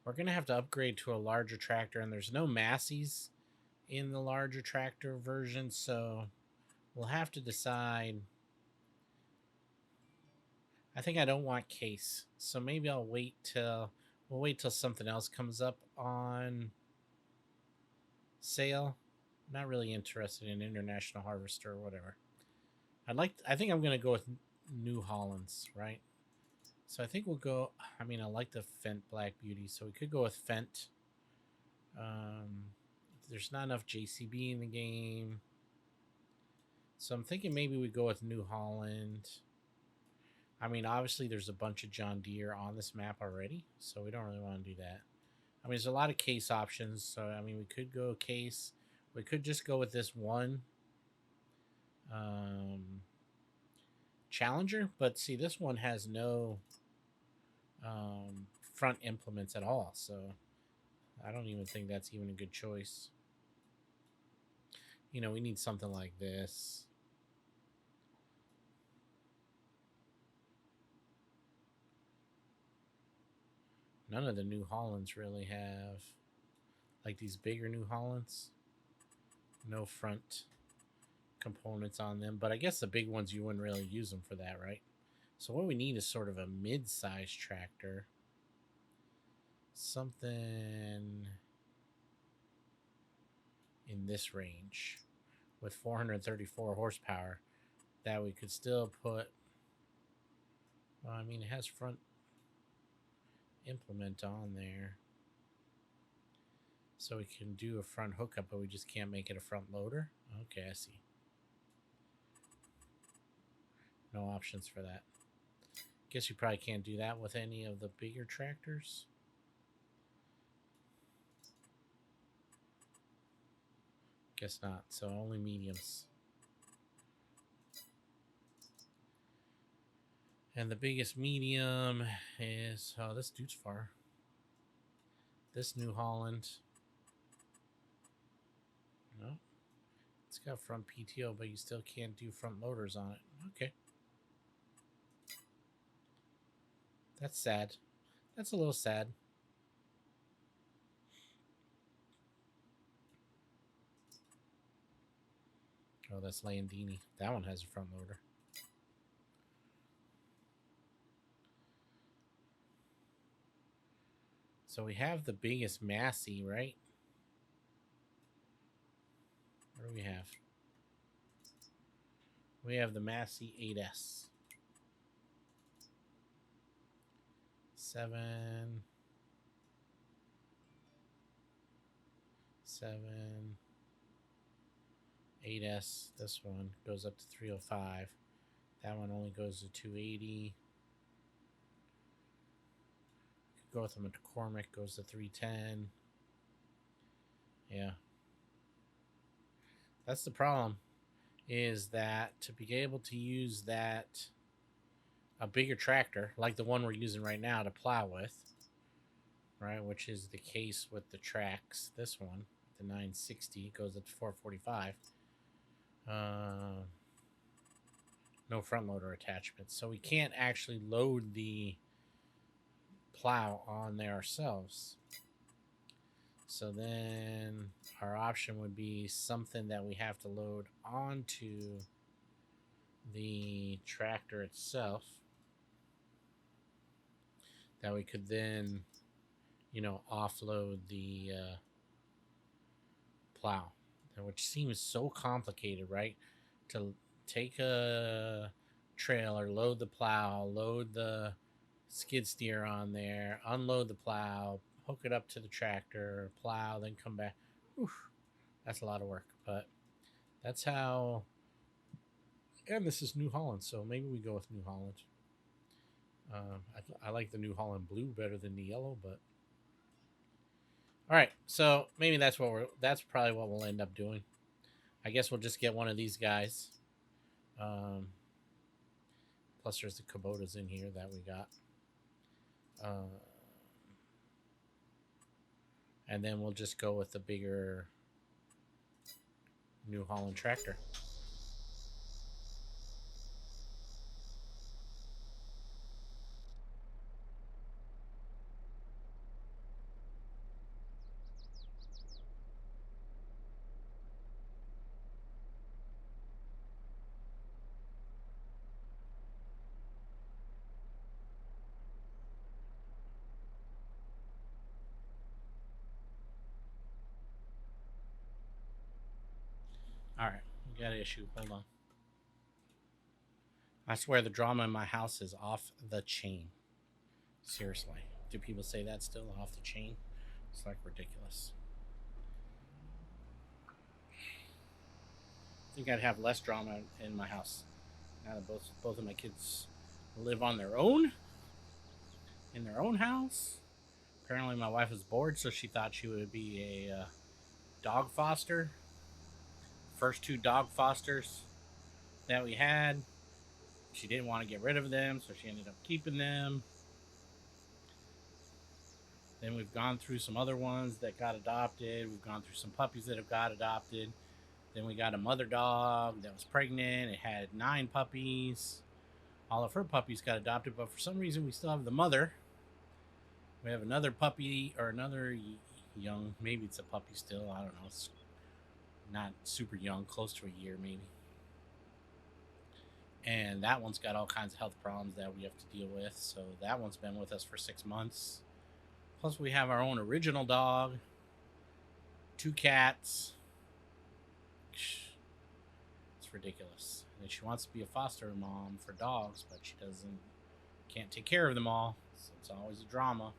We're gonna have to upgrade to a larger tractor, and there's no Masseys in the larger tractor version, so we'll have to decide. I think I don't want case, so maybe we'll wait till something else comes up on sale. Not really interested in International Harvester or whatever. I think I'm gonna go with New Hollands, right? So I think we'll go. I mean, I like the Fendt Black Beauty, so we could go with Fendt. There's not enough JCB in the game, so I'm thinking maybe we go with New Holland. I mean, obviously, there's a bunch of John Deere on this map already, so we don't really want to do that. I mean, there's a lot of case options, so I mean, we could go case. We could just go with this one Challenger, but see, this one has no front implements at all, so I don't even think that's even a good choice. You know, we need something like this. None of the New Hollands really have, like these bigger New Hollands, no front components on them. But I guess the big ones, you wouldn't really use them for that, right? So what we need is sort of a mid-sized tractor. Something in this range with 434 horsepower that we could still put. Well, I mean, it has front implement on there, so we can do a front hookup, but we just can't make it a front loader. Okay, I see. No options for that. Guess you probably can't do that with any of the bigger tractors. Guess not. So only mediums. And the biggest medium is, oh, this dude's far. This New Holland. No. It's got front PTO, but you still can't do front loaders on it. Okay. That's sad. That's a little sad. Oh, that's Landini. That one has a front loader. So we have the biggest Massey, right? What do we have? We have the Massey 8S. 7. 8S. This one goes up to 305. That one only goes to 280. go with the McCormick, goes to 310. Yeah. That's the problem, is that to be able to use that, a bigger tractor, like the one we're using right now to plow with, right, which is the case with the tracks, this one, the 960, goes up to 445. No front loader attachment. So we can't actually load the plow on there ourselves. So then our option would be something that we have to load onto the tractor itself, that we could then, offload the plow, which seems so complicated, right? To take a trailer, load the plow, load the skid steer on there, unload the plow, hook it up to the tractor, plow, then come back. Oof, that's a lot of work, but that's how. And this is New Holland, so maybe we go with New Holland. I like the New Holland blue better than the yellow, but all right. So maybe that's probably what we'll end up doing. I guess we'll just get one of these guys. Plus, there's the Kubotas in here that we got. And then we'll just go with the bigger New Holland tractor. All right, we got an issue. Hold on. I swear the drama in my house is off the chain. Seriously. Do people say that still, off the chain? It's like ridiculous. I think I'd have less drama in my house now that both of my kids live on their own in their own house. Apparently, my wife was bored, so she thought she would be a dog foster. First two dog fosters that we had, she didn't want to get rid of them, so she ended up keeping them. Then we've gone through some other ones that got adopted. We've gone through some puppies that have got adopted. Then we got a mother dog that was pregnant. It had 9 puppies. All of her puppies got adopted, but for some reason we still have the mother. We have another puppy, or another young, maybe it's a puppy still, I don't know. It's not super young, close to a year maybe. And that one's got all kinds of health problems that we have to deal with. So that one's been with us for 6 months. Plus, we have our own original dog, 2 cats. It's ridiculous. And she wants to be a foster mom for dogs, but she can't take care of them all. So it's always a drama.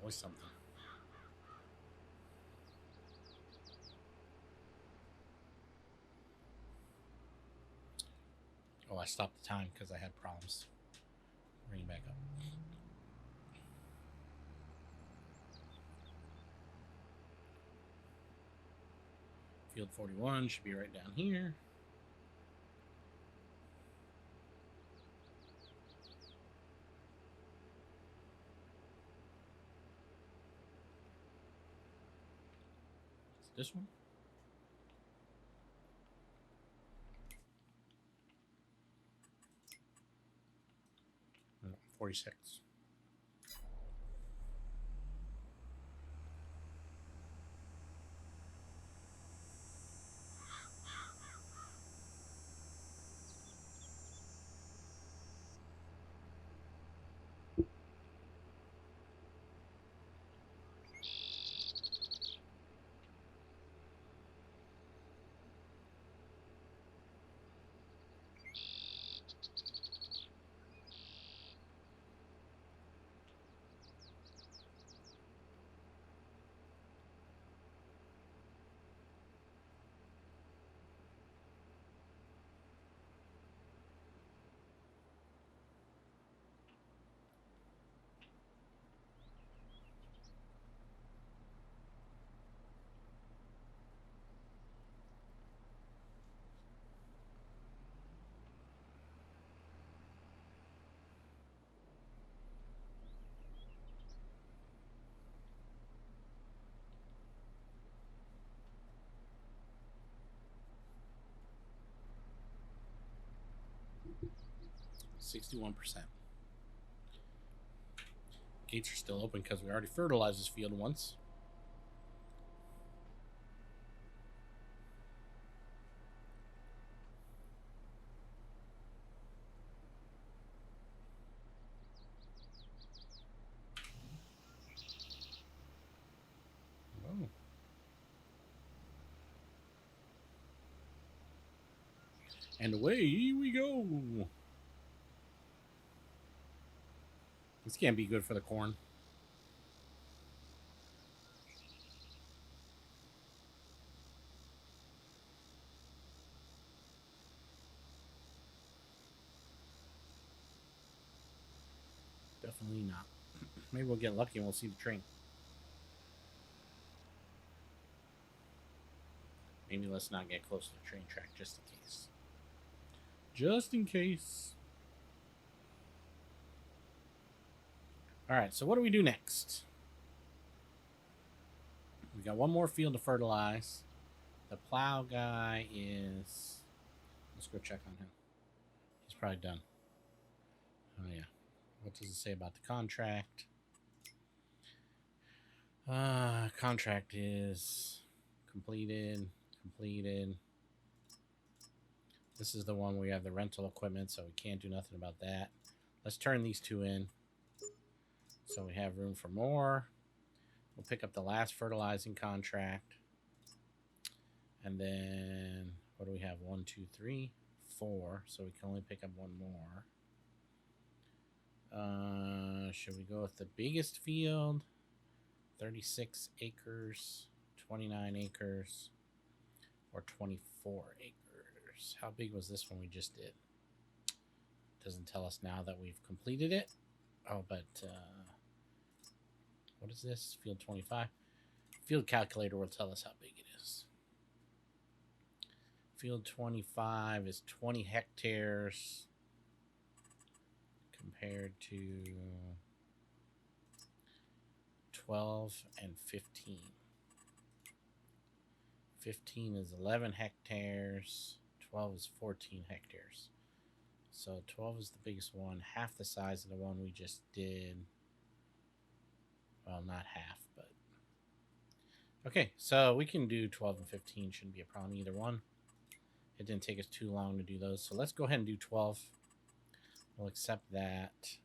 Always something. Oh, I stopped the time because I had problems. Bring it back up. Field 41 should be right down here. It's this one. 46. 61%. Gates are still open because we already fertilized this field once. Oh. And away we go. This can't be good for the corn. Definitely not. Maybe we'll get lucky and we'll see the train. Maybe let's not get close to the train track just in case. Just in case. Alright, so what do we do next? We got one more field to fertilize. The plow guy is... Let's go check on him. He's probably done. Oh, yeah. What does it say about the contract? Contract is completed. This is the one where we have the rental equipment, so we can't do nothing about that. Let's turn these two in so we have room for more. We'll pick up the last fertilizing contract. And then, what do we have? 1, 2, 3, 4. So we can only pick up one more. Should we go with the biggest field? 36 acres, 29 acres, or 24 acres? How big was this one we just did? Doesn't tell us now that we've completed it. Oh, but what is this? Field 25. Field calculator will tell us how big it is. Field 25 is 20 hectares compared to 12 and 15. 15 is 11 hectares. 12 is 14 hectares. So 12 is the biggest one, half the size of the one we just did. Well, not half, but... Okay, so we can do 12 and 15. Shouldn't be a problem either one. It didn't take us too long to do those. So let's go ahead and do 12. We'll accept that.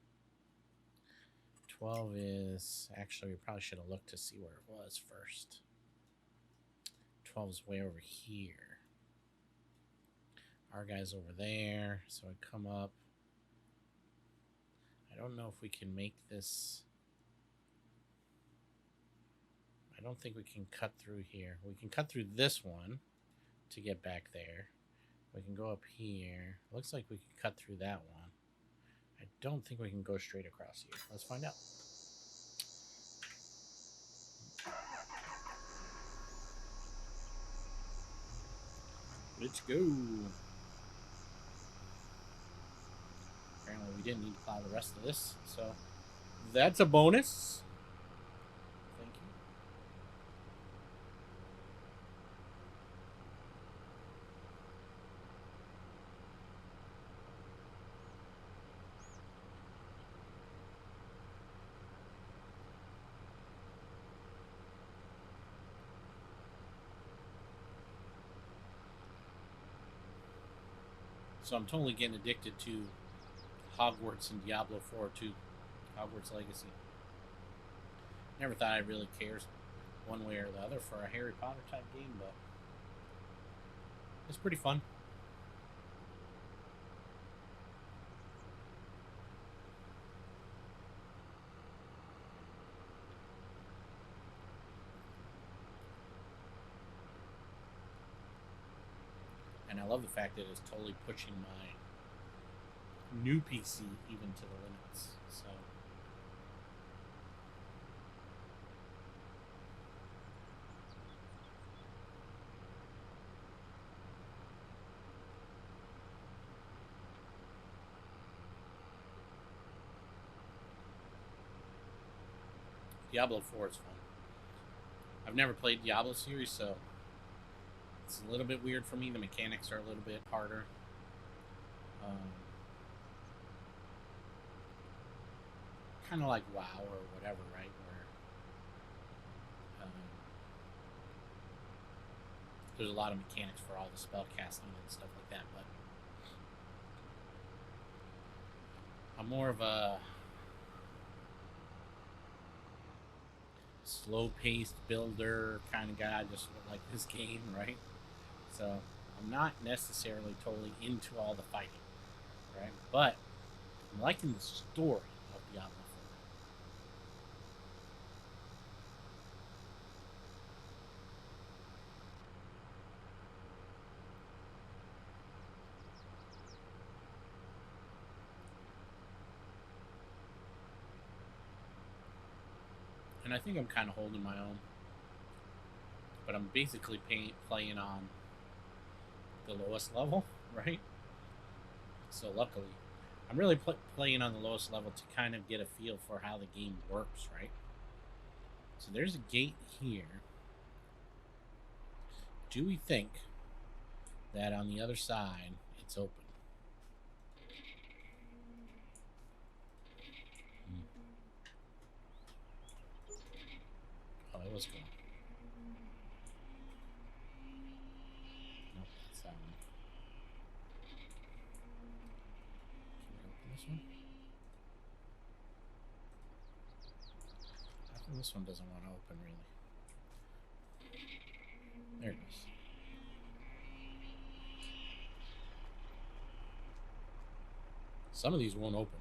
12 is... Actually, we probably should have looked to see where it was first. 12 is way over here. Our guy's over there. So I come up. I don't know if we can make this... I don't think we can cut through here. We can cut through this one to get back there. We can go up here. Looks like we can cut through that one. I don't think we can go straight across here. Let's find out. Let's go. Apparently we didn't need to plow the rest of this, so that's a bonus. Thank you. So I'm totally getting addicted to Hogwarts and Diablo 4 too. Hogwarts Legacy. Never thought I'd really cared one way or the other for a Harry Potter type game, but it's pretty fun. And I love the fact that it's totally pushing my new PC even to the limits. So Diablo 4 is fun. I've never played Diablo series, so it's a little bit weird for me. The mechanics are a little bit harder. kind of like WoW or whatever, right? Where there's a lot of mechanics for all the spell casting and stuff like that, but I'm more of a slow-paced builder kind of guy, just like this game, right? So I'm not necessarily totally into all the fighting, right? But I'm liking the story of Diablo 4. And I think I'm kind of holding my own, but I'm basically playing on the lowest level, right? So luckily, I'm really playing on the lowest level to kind of get a feel for how the game works, right? So there's a gate here. Do we think that on the other side it's open? Oh, it was going. Nope, that's that one. Can we open this one? How come this one doesn't want to open, really? There it is. Some of these won't open.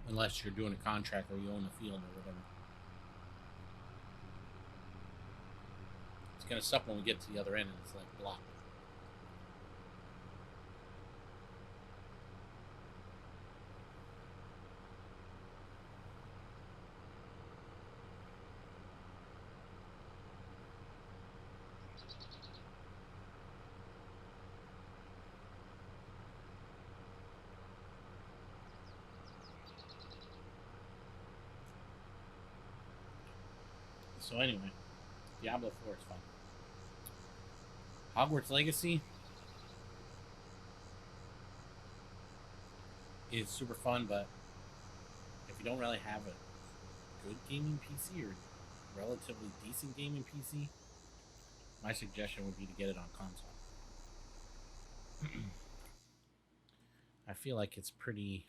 Unless you're doing a contract or you own the field or whatever. It's going to suck when we get to the other end and it's like blocked. So anyway, Diablo 4 is fun. Hogwarts Legacy is super fun, but if you don't really have a good gaming PC or relatively decent gaming PC, my suggestion would be to get it on console. I feel like it's pretty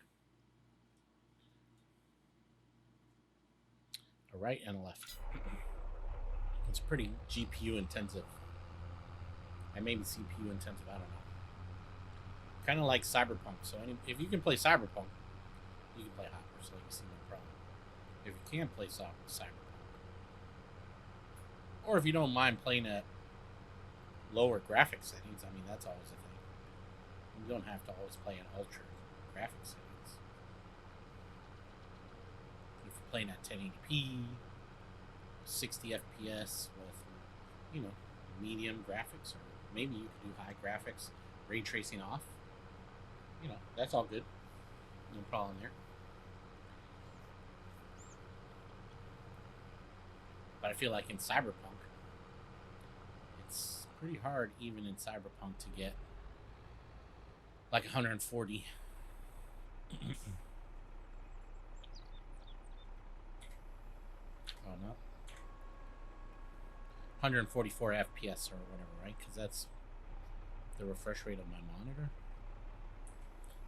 a right and a left. It's pretty GPU intensive. And maybe CPU intensive, I don't know. Kind of like Cyberpunk. So if you can play Cyberpunk, you can play Hogwarts Legacy, no problem. If you can't play Cyberpunk, or if you don't mind playing at lower graphic settings, I mean, that's always a thing. You don't have to always play at ultra graphic settings. If you're playing at 1080p, 60 FPS with, medium graphics, or maybe you could do high graphics, ray tracing off. That's all good. No problem there. But I feel like in Cyberpunk, it's pretty hard, even in Cyberpunk, to get like 140. Oh no. 144 FPS or whatever, right? Because that's the refresh rate of my monitor.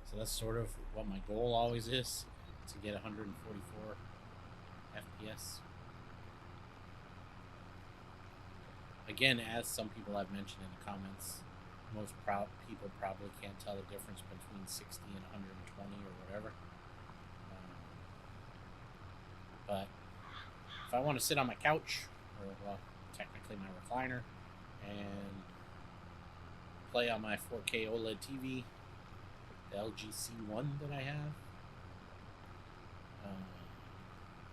So that's sort of what my goal always is, to get 144 FPS. Again, as some people have mentioned in the comments, most people probably can't tell the difference between 60 and 120 or whatever. But if I want to sit on my couch, or well, technically my recliner, and play on my 4K OLED TV, the LG C1 that I have,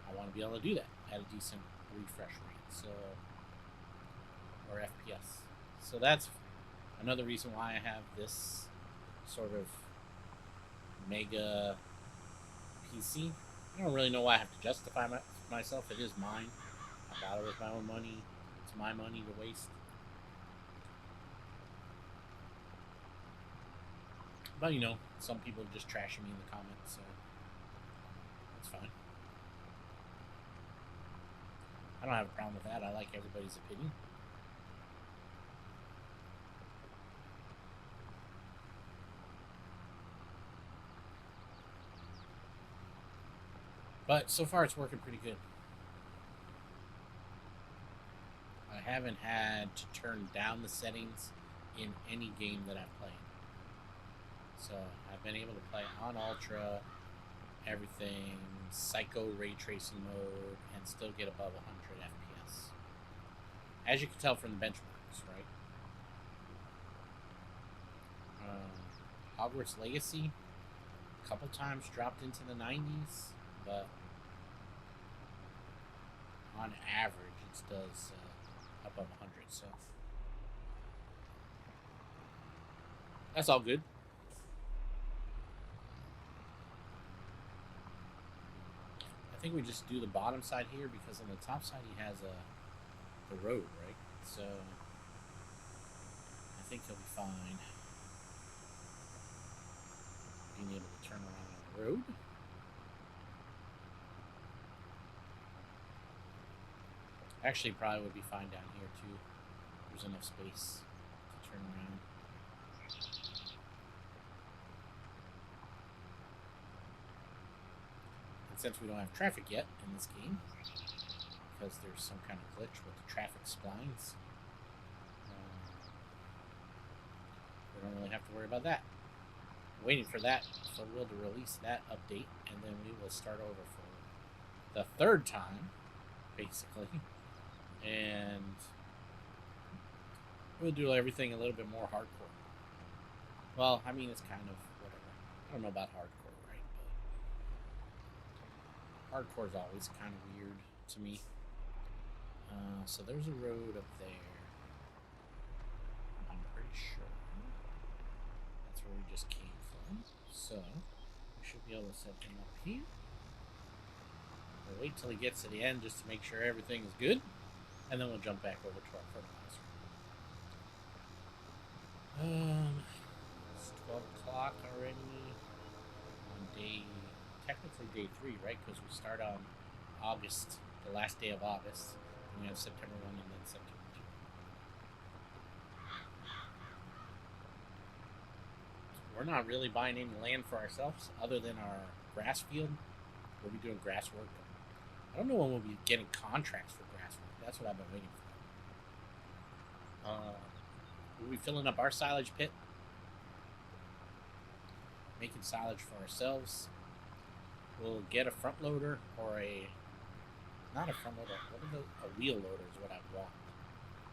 I want to be able to do that at a decent refresh rate, or FPS. So that's another reason why I have this sort of mega PC. I don't really know why I have to justify myself. It is mine. I got it with my own money. It's my money to waste. But some people are just trashing me in the comments. So That's fine. I don't have a problem with that. I like everybody's opinion. But so far, it's working pretty good. I haven't had to turn down the settings in any game that I've played. So I've been able to play on Ultra, everything, Psycho Ray Tracing mode, and still get above 100 FPS. As you can tell from the benchmarks, right? Hogwarts Legacy, a couple times dropped into the 90s, but on average it does above 100, so that's all good. I think we just do the bottom side here because on the top side he has the road, right? So I think he'll be fine being able to turn around on the road. Actually, probably would be fine down here too. There's enough space to turn around. And since we don't have traffic yet in this game, because there's some kind of glitch with the traffic splines, we don't really have to worry about that. Waiting for that, for Will to release that update, and then we will start over for the third time, basically. And we'll do everything a little bit more hardcore. Well, I mean, it's kind of whatever. I don't know about hardcore, right? But hardcore is always kind of weird to me. So there's a road up there. I'm pretty sure that's where we just came from. So we should be able to set him up here. We'll wait till he gets to the end just to make sure everything is good. And then we'll jump back over to our fertilizer. It's 12 o'clock already on technically day 3, right? Because we start on August, the last day of August. And we have September 1 and then September 2. We're not really buying any land for ourselves other than our grass field. We'll be doing grass work. I don't know when we'll be getting contracts for grass work. That's what I've been waiting for. We'll be filling up our silage pit, making silage for ourselves. We'll get a front loader or not a front loader. A wheel loader is what I want.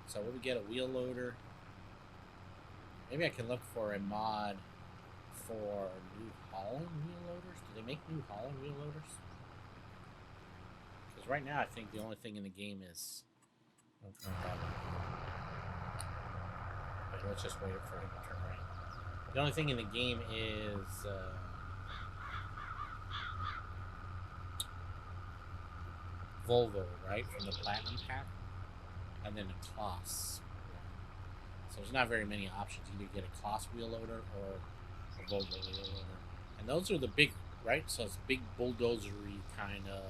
So we'll get a wheel loader. Maybe I can look for a mod for New Holland wheel loaders. Do they make New Holland wheel loaders? Because right now I think the only thing in the game is... Okay, let's just wait for him to turn right. The only thing in the game is Volvo, right, from the Platinum pack, and then a Kloss. So there's not very many options. You either get a Kloss wheel loader or a Volvo wheel loader, and those are the big, right? So it's big bulldozery kind of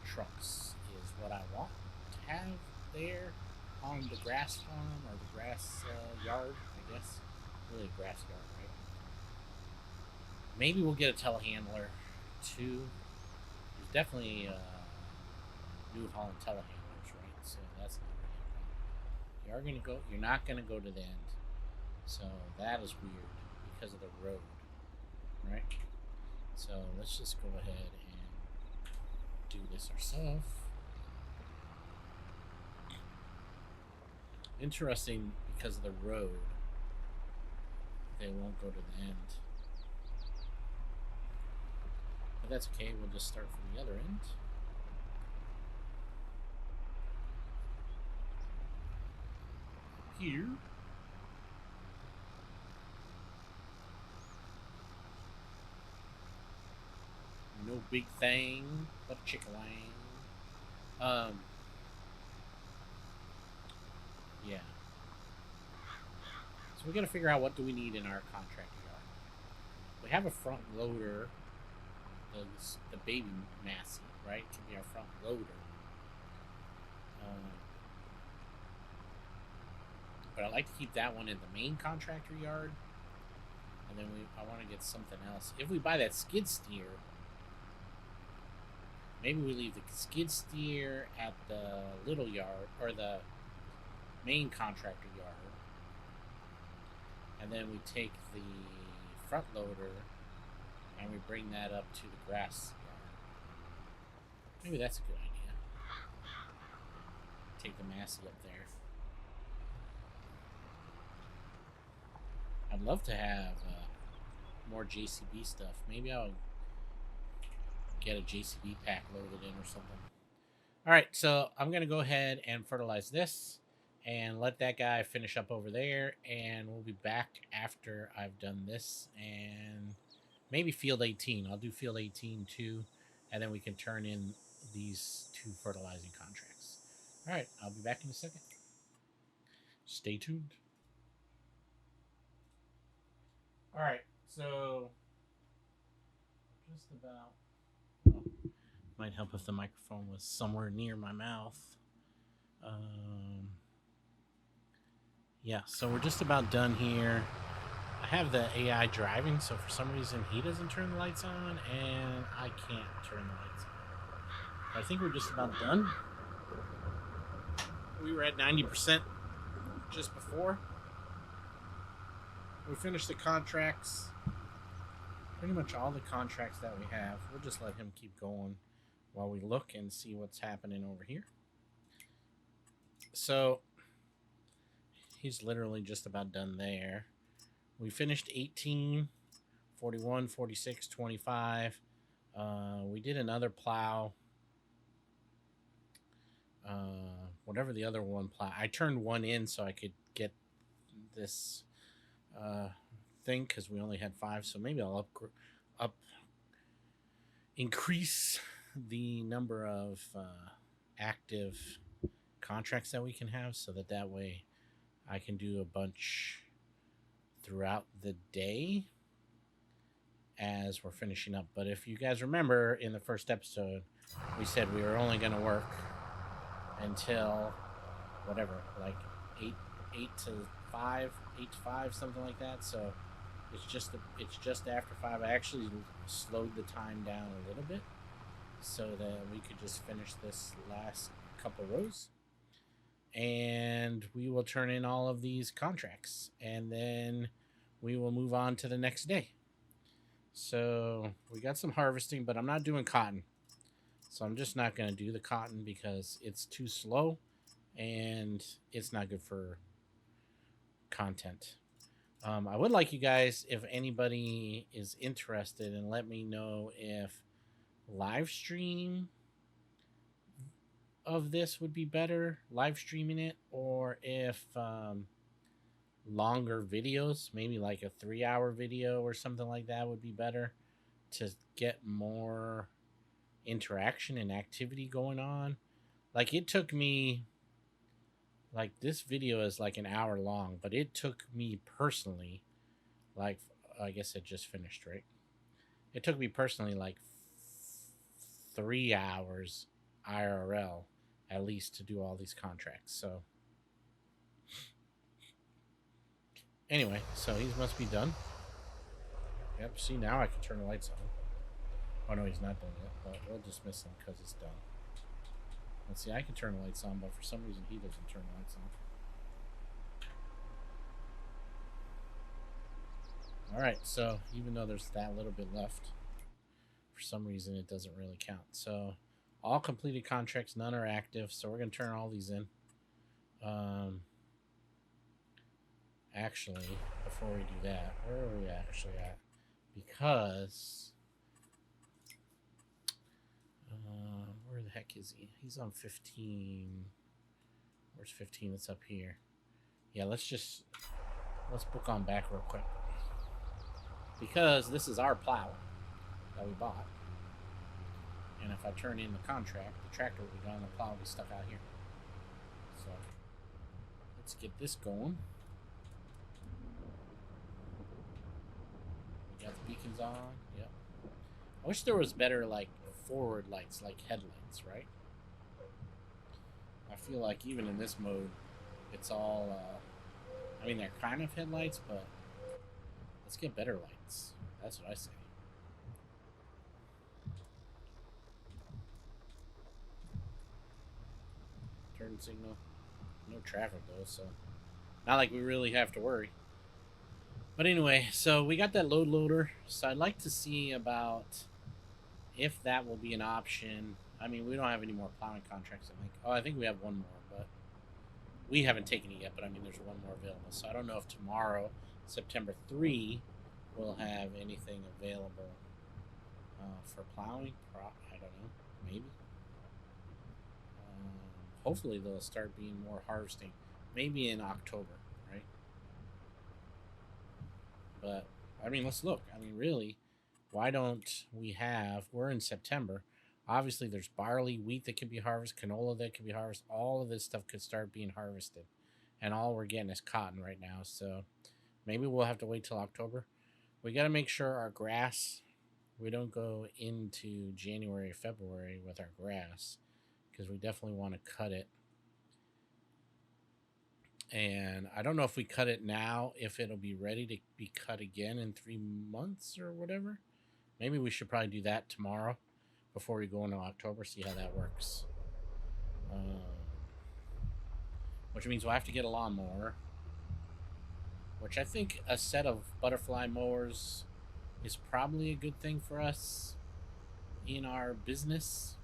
trucks is what I want to have there on the grass farm or the grass yard, I guess. Really a grass yard, right? Maybe we'll get a telehandler too. There's definitely New Holland telehandlers, right? So that's not really a problem. You're not gonna go to the end. So that is weird because of the road, right? So let's just go ahead and do this ourselves. Interesting, because of the road, they won't go to the end. But that's okay, we'll just start from the other end. Here. No big thing, but a chicken wing. Yeah. So we got to figure out what do we need in our contract yard. We have a front loader the baby Massey, right? It can be our front loader. Um, but I like to keep that one in the main contractor yard, and then I want to get something else. If we buy that skid steer, maybe we leave the skid steer at the little yard or the main contractor yard, and then we take the front loader and we bring that up to the grass yard. Maybe that's a good idea. Take the Massey up there. I'd love to have more JCB stuff. Maybe I'll get a JCB pack loaded in or something. All right, so I'm going to go ahead and fertilize this and let that guy finish up over there, and we'll be back after I've done this and maybe field 18. I'll do field 18 too, and then we can turn in these 2 fertilizing contracts. All right, I'll be back in a second. Stay tuned. All right, so just about. Oh, might help if the microphone was somewhere near my mouth. Yeah, so we're just about done here. I have the AI driving, so for some reason he doesn't turn the lights on, and I can't turn the lights on. I think we're just about done. We were at 90% just before. We finished the contracts. Pretty much all the contracts that we have. We'll just let him keep going while we look and see what's happening over here. So he's literally just about done there. We finished 18, 41, 46, 25. We did another plow. Whatever the other one plow. I turned one in so I could get this thing because we only had 5. So maybe I'll increase the number of active contracts that we can have, so that way I can do a bunch throughout the day as we're finishing up. But if you guys remember in the first episode, we said we were only going to work until whatever, like 8 to 5, something like that. So it's just after 5. I actually slowed the time down a little bit so that we could just finish this last couple rows, and we will turn in all of these contracts, and then we will move on to the next day. So we got some harvesting, but I'm not doing cotton. So I'm just not going to do the cotton because it's too slow and it's not good for content. I would like you guys, if anybody is interested, and let me know if live stream of this would be better, live streaming it, or if longer videos, maybe like a 3-hour video or something like that would be better to get more interaction and activity going on. Like it took me, like this video is like an hour long, but it took me personally, like I guess it just finished, right? It took me personally like 3 hours IRL at least to do all these contracts. So anyway, so he must be done. Yep, see, now I can turn the lights on. Oh no, he's not done yet, but we'll dismiss him because it's done. Let's see, I can turn the lights on, but for some reason he doesn't turn the lights on. Alright, so even though there's that little bit left, for some reason it doesn't really count. So all completed contracts, none are active, so we're going to turn all these in. Actually, before we do that, where are we actually at? Because where the heck is he? He's on 15. Where's 15? It's up here. Yeah, let's book on back real quick. Because this is our plow that we bought. And if I turn in the contract, the tractor will be gone, the plow will be stuck out here. So let's get this going. We got the beacons on. Yep. I wish there was better, like, forward lights, like headlights, right? I feel like even in this mode, it's all, I mean, they're kind of headlights, but let's get better lights. That's what I say. Turn signal. No traffic, though, so not like we really have to worry. But anyway, so we got that load loader. So I'd like to see about if that will be an option. I mean, we don't have any more plowing contracts, I think. Oh, I think we have one more, but we haven't taken it yet. But I mean, there's one more available. So I don't know if tomorrow, September 3, we'll have anything available for plowing. I don't know. Maybe. Hopefully, they'll start being more harvesting. Maybe in October, right? But I mean, let's look. I mean, really, why don't we have? We're in September. Obviously, there's barley, wheat that can be harvested, canola that can be harvested. All of this stuff could start being harvested, and all we're getting is cotton right now. So maybe we'll have to wait till October. We got to make sure our grass. We don't go into January, February with our grass because we definitely want to cut it. And I don't know if we cut it now, if it'll be ready to be cut again in 3 months or whatever. Maybe we should probably do that tomorrow before we go into October, see how that works. Which means we'll have to get a lawnmower, which I think a set of butterfly mowers is probably a good thing for us in our business.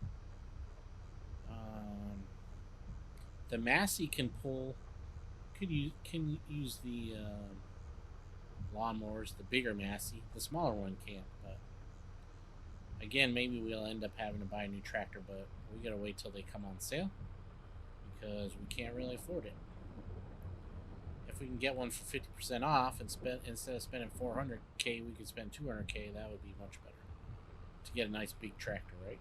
The Massey can pull, can use the lawnmowers, the bigger Massey. The smaller one can't, but again, maybe we'll end up having to buy a new tractor, but we gotta wait till they come on sale because we can't really afford it. If we can get one for 50% off and spend instead of spending 400K, we could spend 200K. That would be much better to get a nice big tractor, right?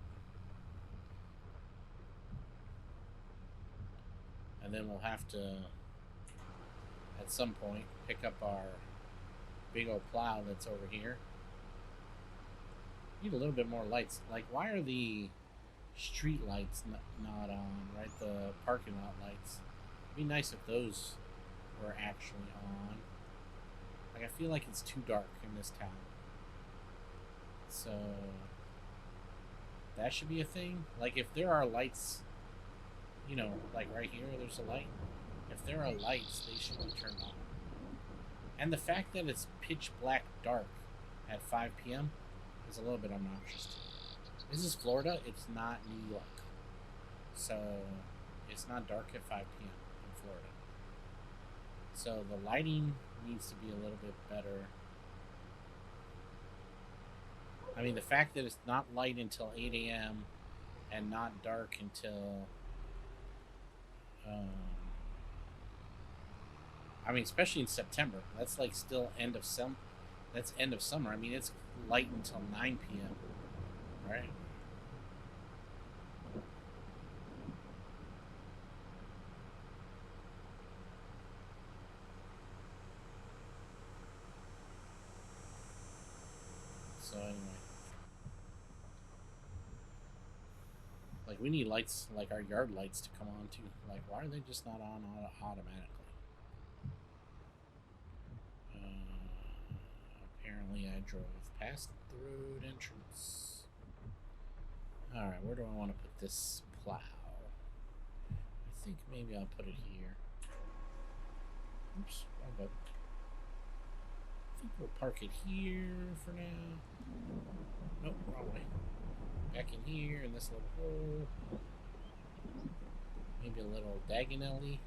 And then we'll have to, at some point, pick up our big old plow that's over here. Need a little bit more lights. Like, why are the street lights not on, right? The parking lot lights. It'd be nice if those were actually on. Like, I feel like it's too dark in this town. So, that should be a thing. Like, if there are lights, you know, like right here, there's a light. If there are lights, they should be turned on. And the fact that it's pitch black dark at 5 p.m. is a little bit obnoxious. This is Florida. It's not New York. So it's not dark at 5 p.m. in Florida. So the lighting needs to be a little bit better. I mean, the fact that it's not light until 8 a.m. and not dark until... I mean, especially in September. That's like still end of summer. That's end of summer. I mean, it's light until 9 p.m. Right? So anyway, like we need lights, like our yard lights, to come on too. Like, why are they just not on automatically? Apparently, I drove past the road entrance. All right, where do I want to put this plow? I think maybe I'll put it here. Oops, wrong button. I think we'll park it here for now. Nope, wrong way. Back in here in this little hole. Maybe a little diagonally.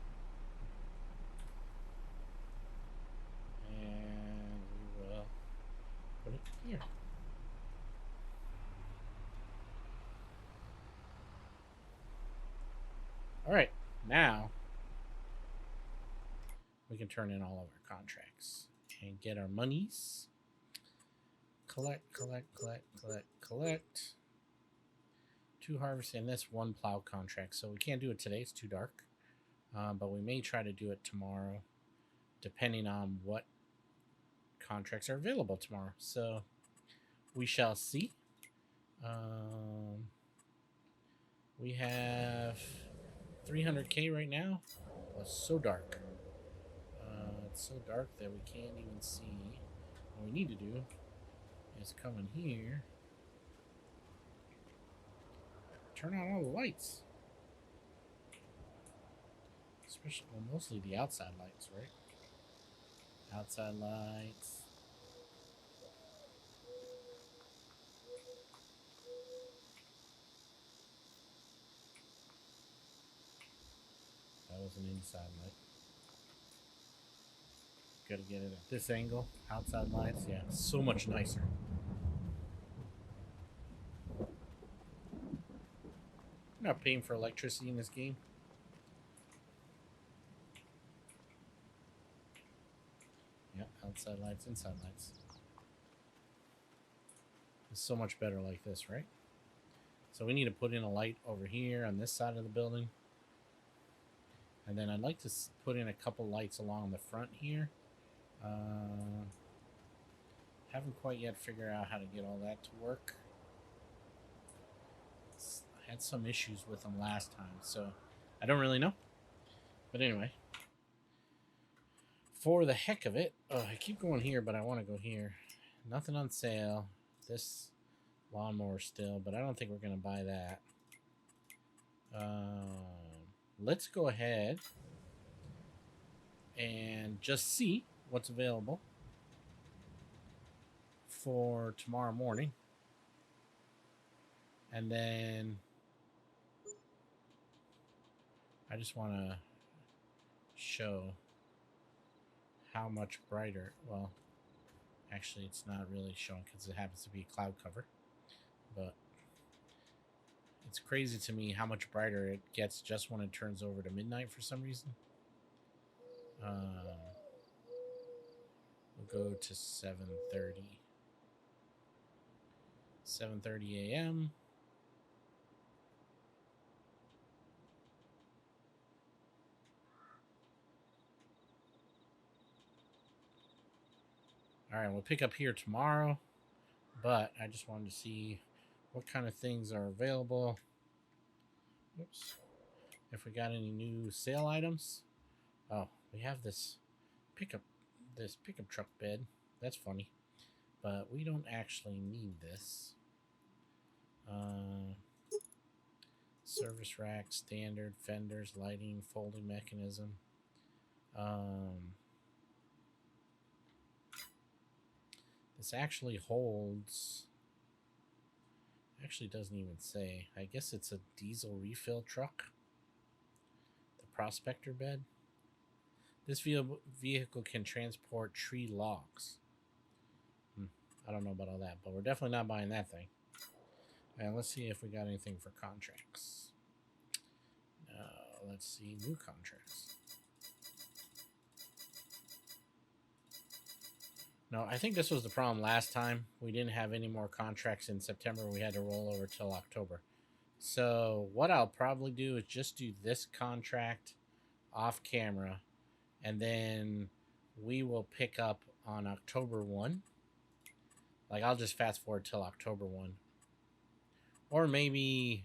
And we will put it here. Alright, now we can turn in all of our contracts and get our monies. Collect, collect, collect, collect, collect. 2 harvests and this 1 plow contract. So we can't do it today, it's too dark. But we may try to do it tomorrow, depending on what contracts are available tomorrow. So we shall see. We have 300K right now. Oh, it's so dark. It's so dark that we can't even see. What we need to do is come in here, turn on all the lights, especially, well, mostly the outside lights, right? Outside lights. That was an inside light. Gotta get it at this angle. Outside lights, yeah, so much nicer. I'm not paying for electricity in this game. Yeah, outside lights, inside lights. It's so much better like this, right? So we need to put in a light over here on this side of the building. And then I'd like to put in a couple lights along the front here. Haven't quite yet figured out how to get all that to work. I had some issues with them last time, so I don't really know. But anyway, for the heck of it, I keep going here, but I want to go here. Nothing on sale. This lawnmower still, but I don't think we're going to buy that. Let's go ahead and just see what's available for tomorrow morning. And then I just want to show how much brighter. Well, actually, it's not really showing because it happens to be a cloud cover. But it's crazy to me how much brighter it gets just when it turns over to midnight for some reason. We'll go to 7:30. 7:30 a.m. All right, we'll pick up here tomorrow, but I just wanted to see what kind of things are available. Oops. If we got any new sale items. Oh, we have this pickup truck bed. That's funny, but we don't actually need this. Service rack, standard, fenders, lighting, folding mechanism. This actually holds. Actually, doesn't even say. I guess it's a diesel refill truck. The Prospector bed. This vehicle can transport tree logs. I don't know about all that, but we're definitely not buying that thing. And let's see if we got anything for contracts. Let's see, new contracts. No, I think this was the problem last time. We didn't have any more contracts in September. We had to roll over till October. So what I'll probably do is just do this contract off camera, and then we will pick up on October 1. Like, I'll just fast forward till October 1. Or maybe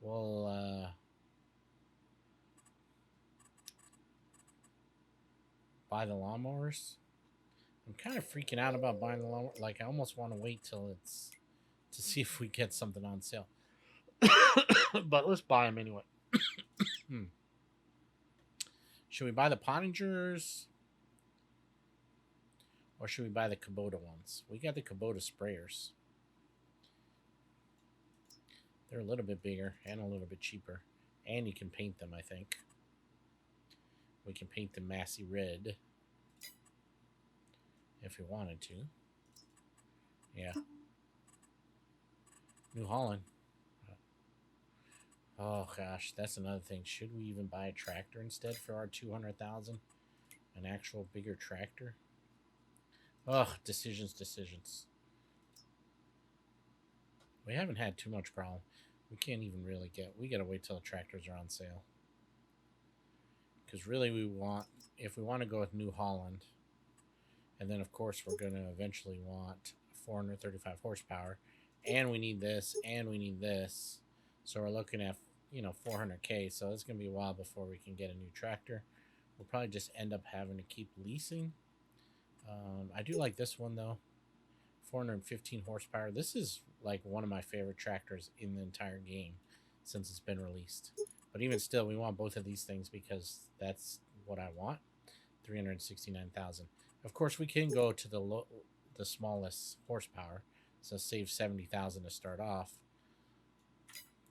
we'll buy the lawnmowers. I'm kind of freaking out about buying the lawnmower. Like, I almost want to wait till it's to see if we get something on sale. But let's buy them anyway. Should we buy the Pottingers? Or should we buy the Kubota ones? We got the Kubota sprayers. They're a little bit bigger and a little bit cheaper. And you can paint them, I think. We can paint them massy red. If we wanted to. Yeah. New Holland. Oh gosh, that's another thing. Should we even buy a tractor instead for our 200,000? An actual bigger tractor? Ugh, decisions. We haven't had too much problem. We can't even really get. We gotta wait till the tractors are on sale. Because really, if we want to go with New Holland, and then of course we're gonna eventually want 435 horsepower, and we need this, and we need this. So we're looking at 400K. So it's gonna be a while before we can get a new tractor. We'll probably just end up having to keep leasing. I do like this one though. 415 horsepower. This is like one of my favorite tractors in the entire game since it's been released. But even still, we want both of these things because that's what I want. 369,000. Of course, we can go to the smallest horsepower, so save 70,000 to start off.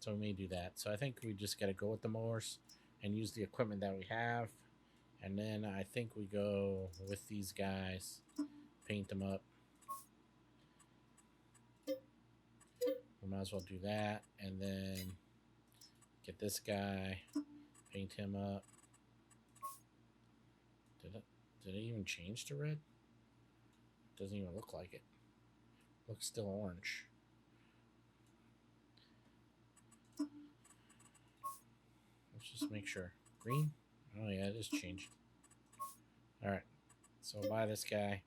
So we may do that. So I think we just got to go with the mowers and use the equipment that we have. And then I think we go with these guys, paint them up. We might as well do that. And then get this guy, paint him up. Did it even change to red? Doesn't even look like it. Looks still orange. Let's just make sure. Green? Oh yeah, it is changed. Alright. So buy this guy.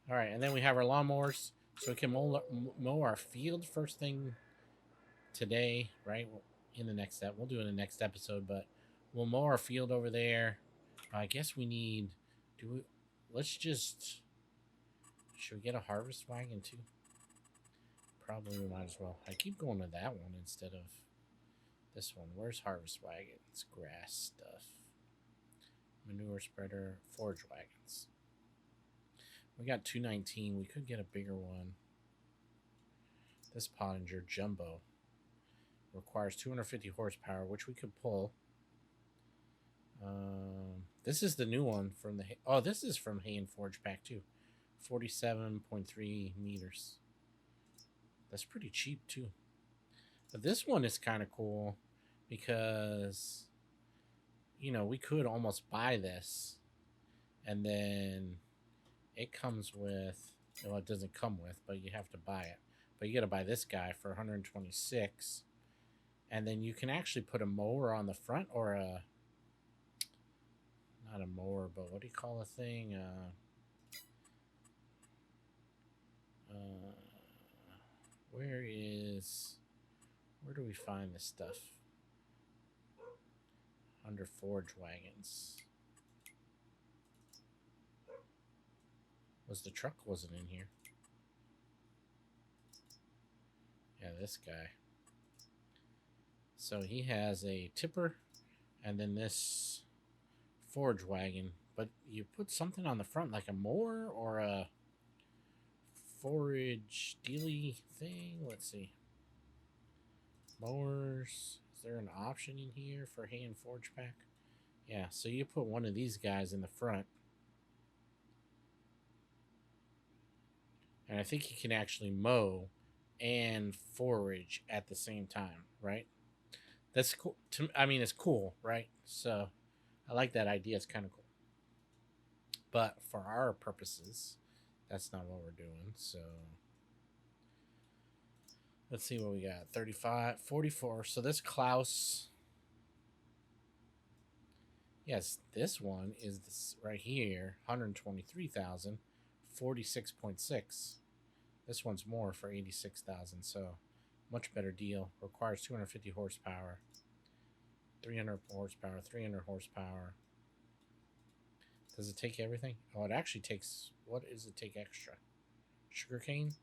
Alright, and then we have our lawnmowers. So we can mow our field first thing today, right? In the next step. We'll do it in the next episode, but we'll mow our field over there. I guess we need... Let's just... Should we get a harvest wagon too? Probably we might as well. I keep going to that one instead of this one. Where's harvest wagons? Grass stuff. Manure spreader. Forage wagons. We got 219. We could get a bigger one. This Pottinger Jumbo requires 250 horsepower, which we could pull. This is the new one from the... Oh, this is from Hay and Forge Pack too. 47.3 meters. That's pretty cheap too. But this one is kind of cool because, we could almost buy this. And then it comes with... Well, it doesn't come with, but you have to buy it. But you got to buy this guy for 126. And then you can actually put a mower on the front or a... Not a mower, but what do you call a thing? Where do we find this stuff? Under forage wagons. The truck wasn't in here. Yeah, this guy. So he has a tipper and then this forage wagon, but you put something on the front like a mower or a forage dealy thing. Let's see. Mowers. Is there an option in here for Hay and Forge Pack? Yeah, so you put one of these guys in the front. And I think you can actually mow and forage at the same time, right? That's cool. It's cool, right? So I like that idea. It's kind of cool. But for our purposes, that's not what we're doing. So let's see what we got. 35, 44. So this Klaus. Yes, this one is this right here. 123,000. 46.6. This one's more for 86,000. So much better deal. Requires 250 horsepower. 300 horsepower. 300 horsepower. Does it take everything? Oh, it actually takes... What does it take extra? Sugarcane?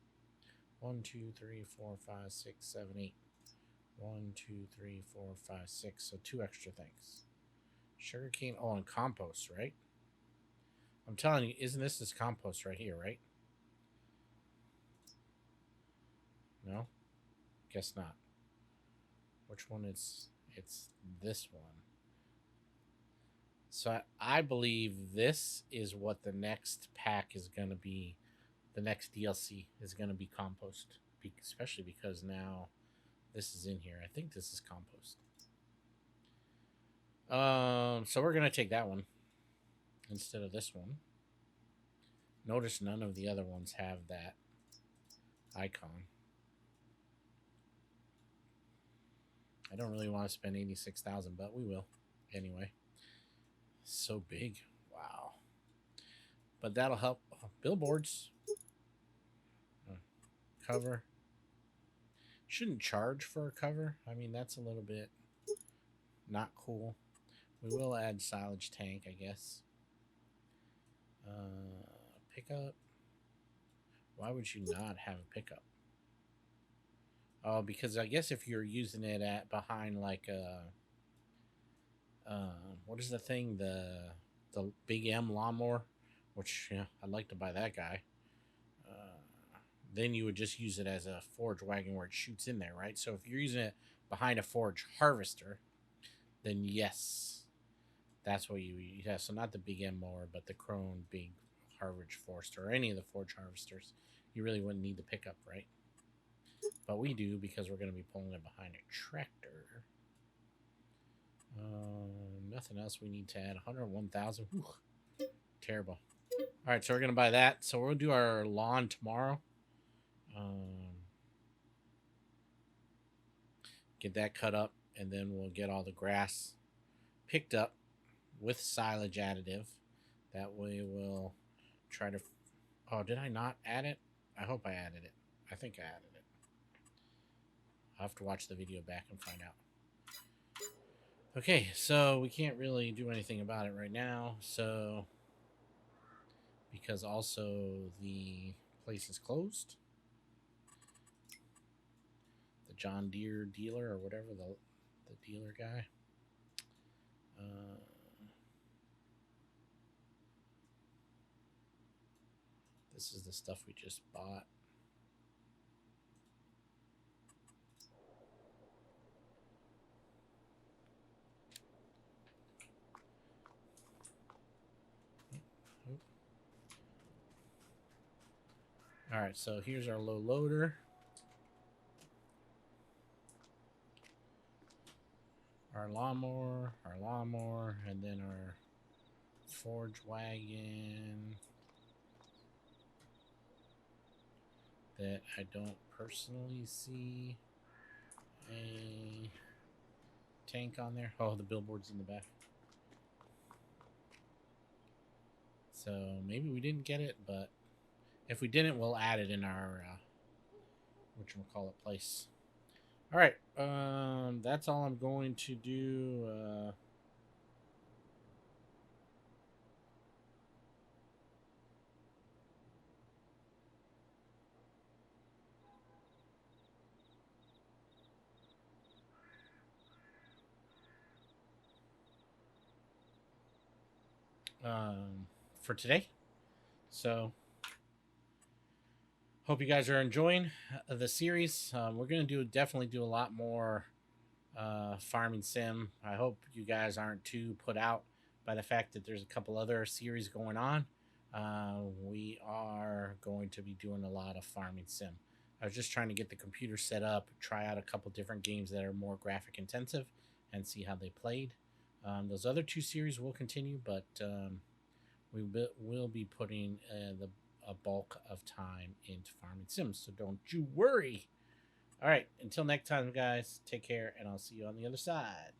1, 2, 3, 4, 5, 6, 7, 8. 1, 2, 3, 4, 5, 6. So 2 extra things. Sugarcane. Oh, and compost, right? I'm telling you, isn't this compost right here, right? No? Guess not. Which one is... It's this one. So I believe this is what the next pack is going to be. The next DLC is going to be compost. Especially because now this is in here. I think this is compost. So we're going to take that one instead of this one. Notice none of the other ones have that icon. I don't really want to spend 86,000, but we will anyway. So big. Wow. But that'll help. Billboards. cover. Shouldn't charge for a cover. I mean, that's a little bit not cool. We will add silage tank, I guess. Pickup. Why would you not have a pickup? Oh, because I guess if you're using it at behind like a what is the thing, the big M lawnmower, which yeah, I'd like to buy that guy. Then you would just use it as a forage wagon where it shoots in there, right? So if you're using it behind a forage harvester, then yes, that's what you use. Yeah, so not the big M mower, but the Krone big harvest forester or any of the forage harvesters. You really wouldn't need the pickup, right? But we do because we're going to be pulling it behind a tractor. Nothing else we need to add. 101,000. Terrible. All right, so we're going to buy that. So we'll do our lawn tomorrow. Get that cut up, and then we'll get all the grass picked up with silage additive. That way we'll try to... Oh, did I not add it? I hope I added it. I think I added it. I'll have to watch the video back and find out. Okay, so we can't really do anything about it right now. So, because also the place is closed. The John Deere dealer or whatever, the dealer guy. This is the stuff we just bought. All right, so here's our low loader. Our lawnmower, and then our forage wagon that I don't personally see a tank on there. Oh, the billboard's in the back. So maybe we didn't get it, but if we didn't, we'll add it in our whatchamacallit place. All right, that's all I'm going to do. For today. So hope you guys are enjoying the series. We're going to definitely do a lot more farming sim. I hope you guys aren't too put out by the fact that there's a couple other series going on. We are going to be doing a lot of farming sim. I was just trying to get the computer set up, try out a couple different games that are more graphic intensive, and see how they played. Those other two series will continue, but we will be putting a bulk of time into farming sims, so don't you worry. All right, until next time, guys, take care, and I'll see you on the other side.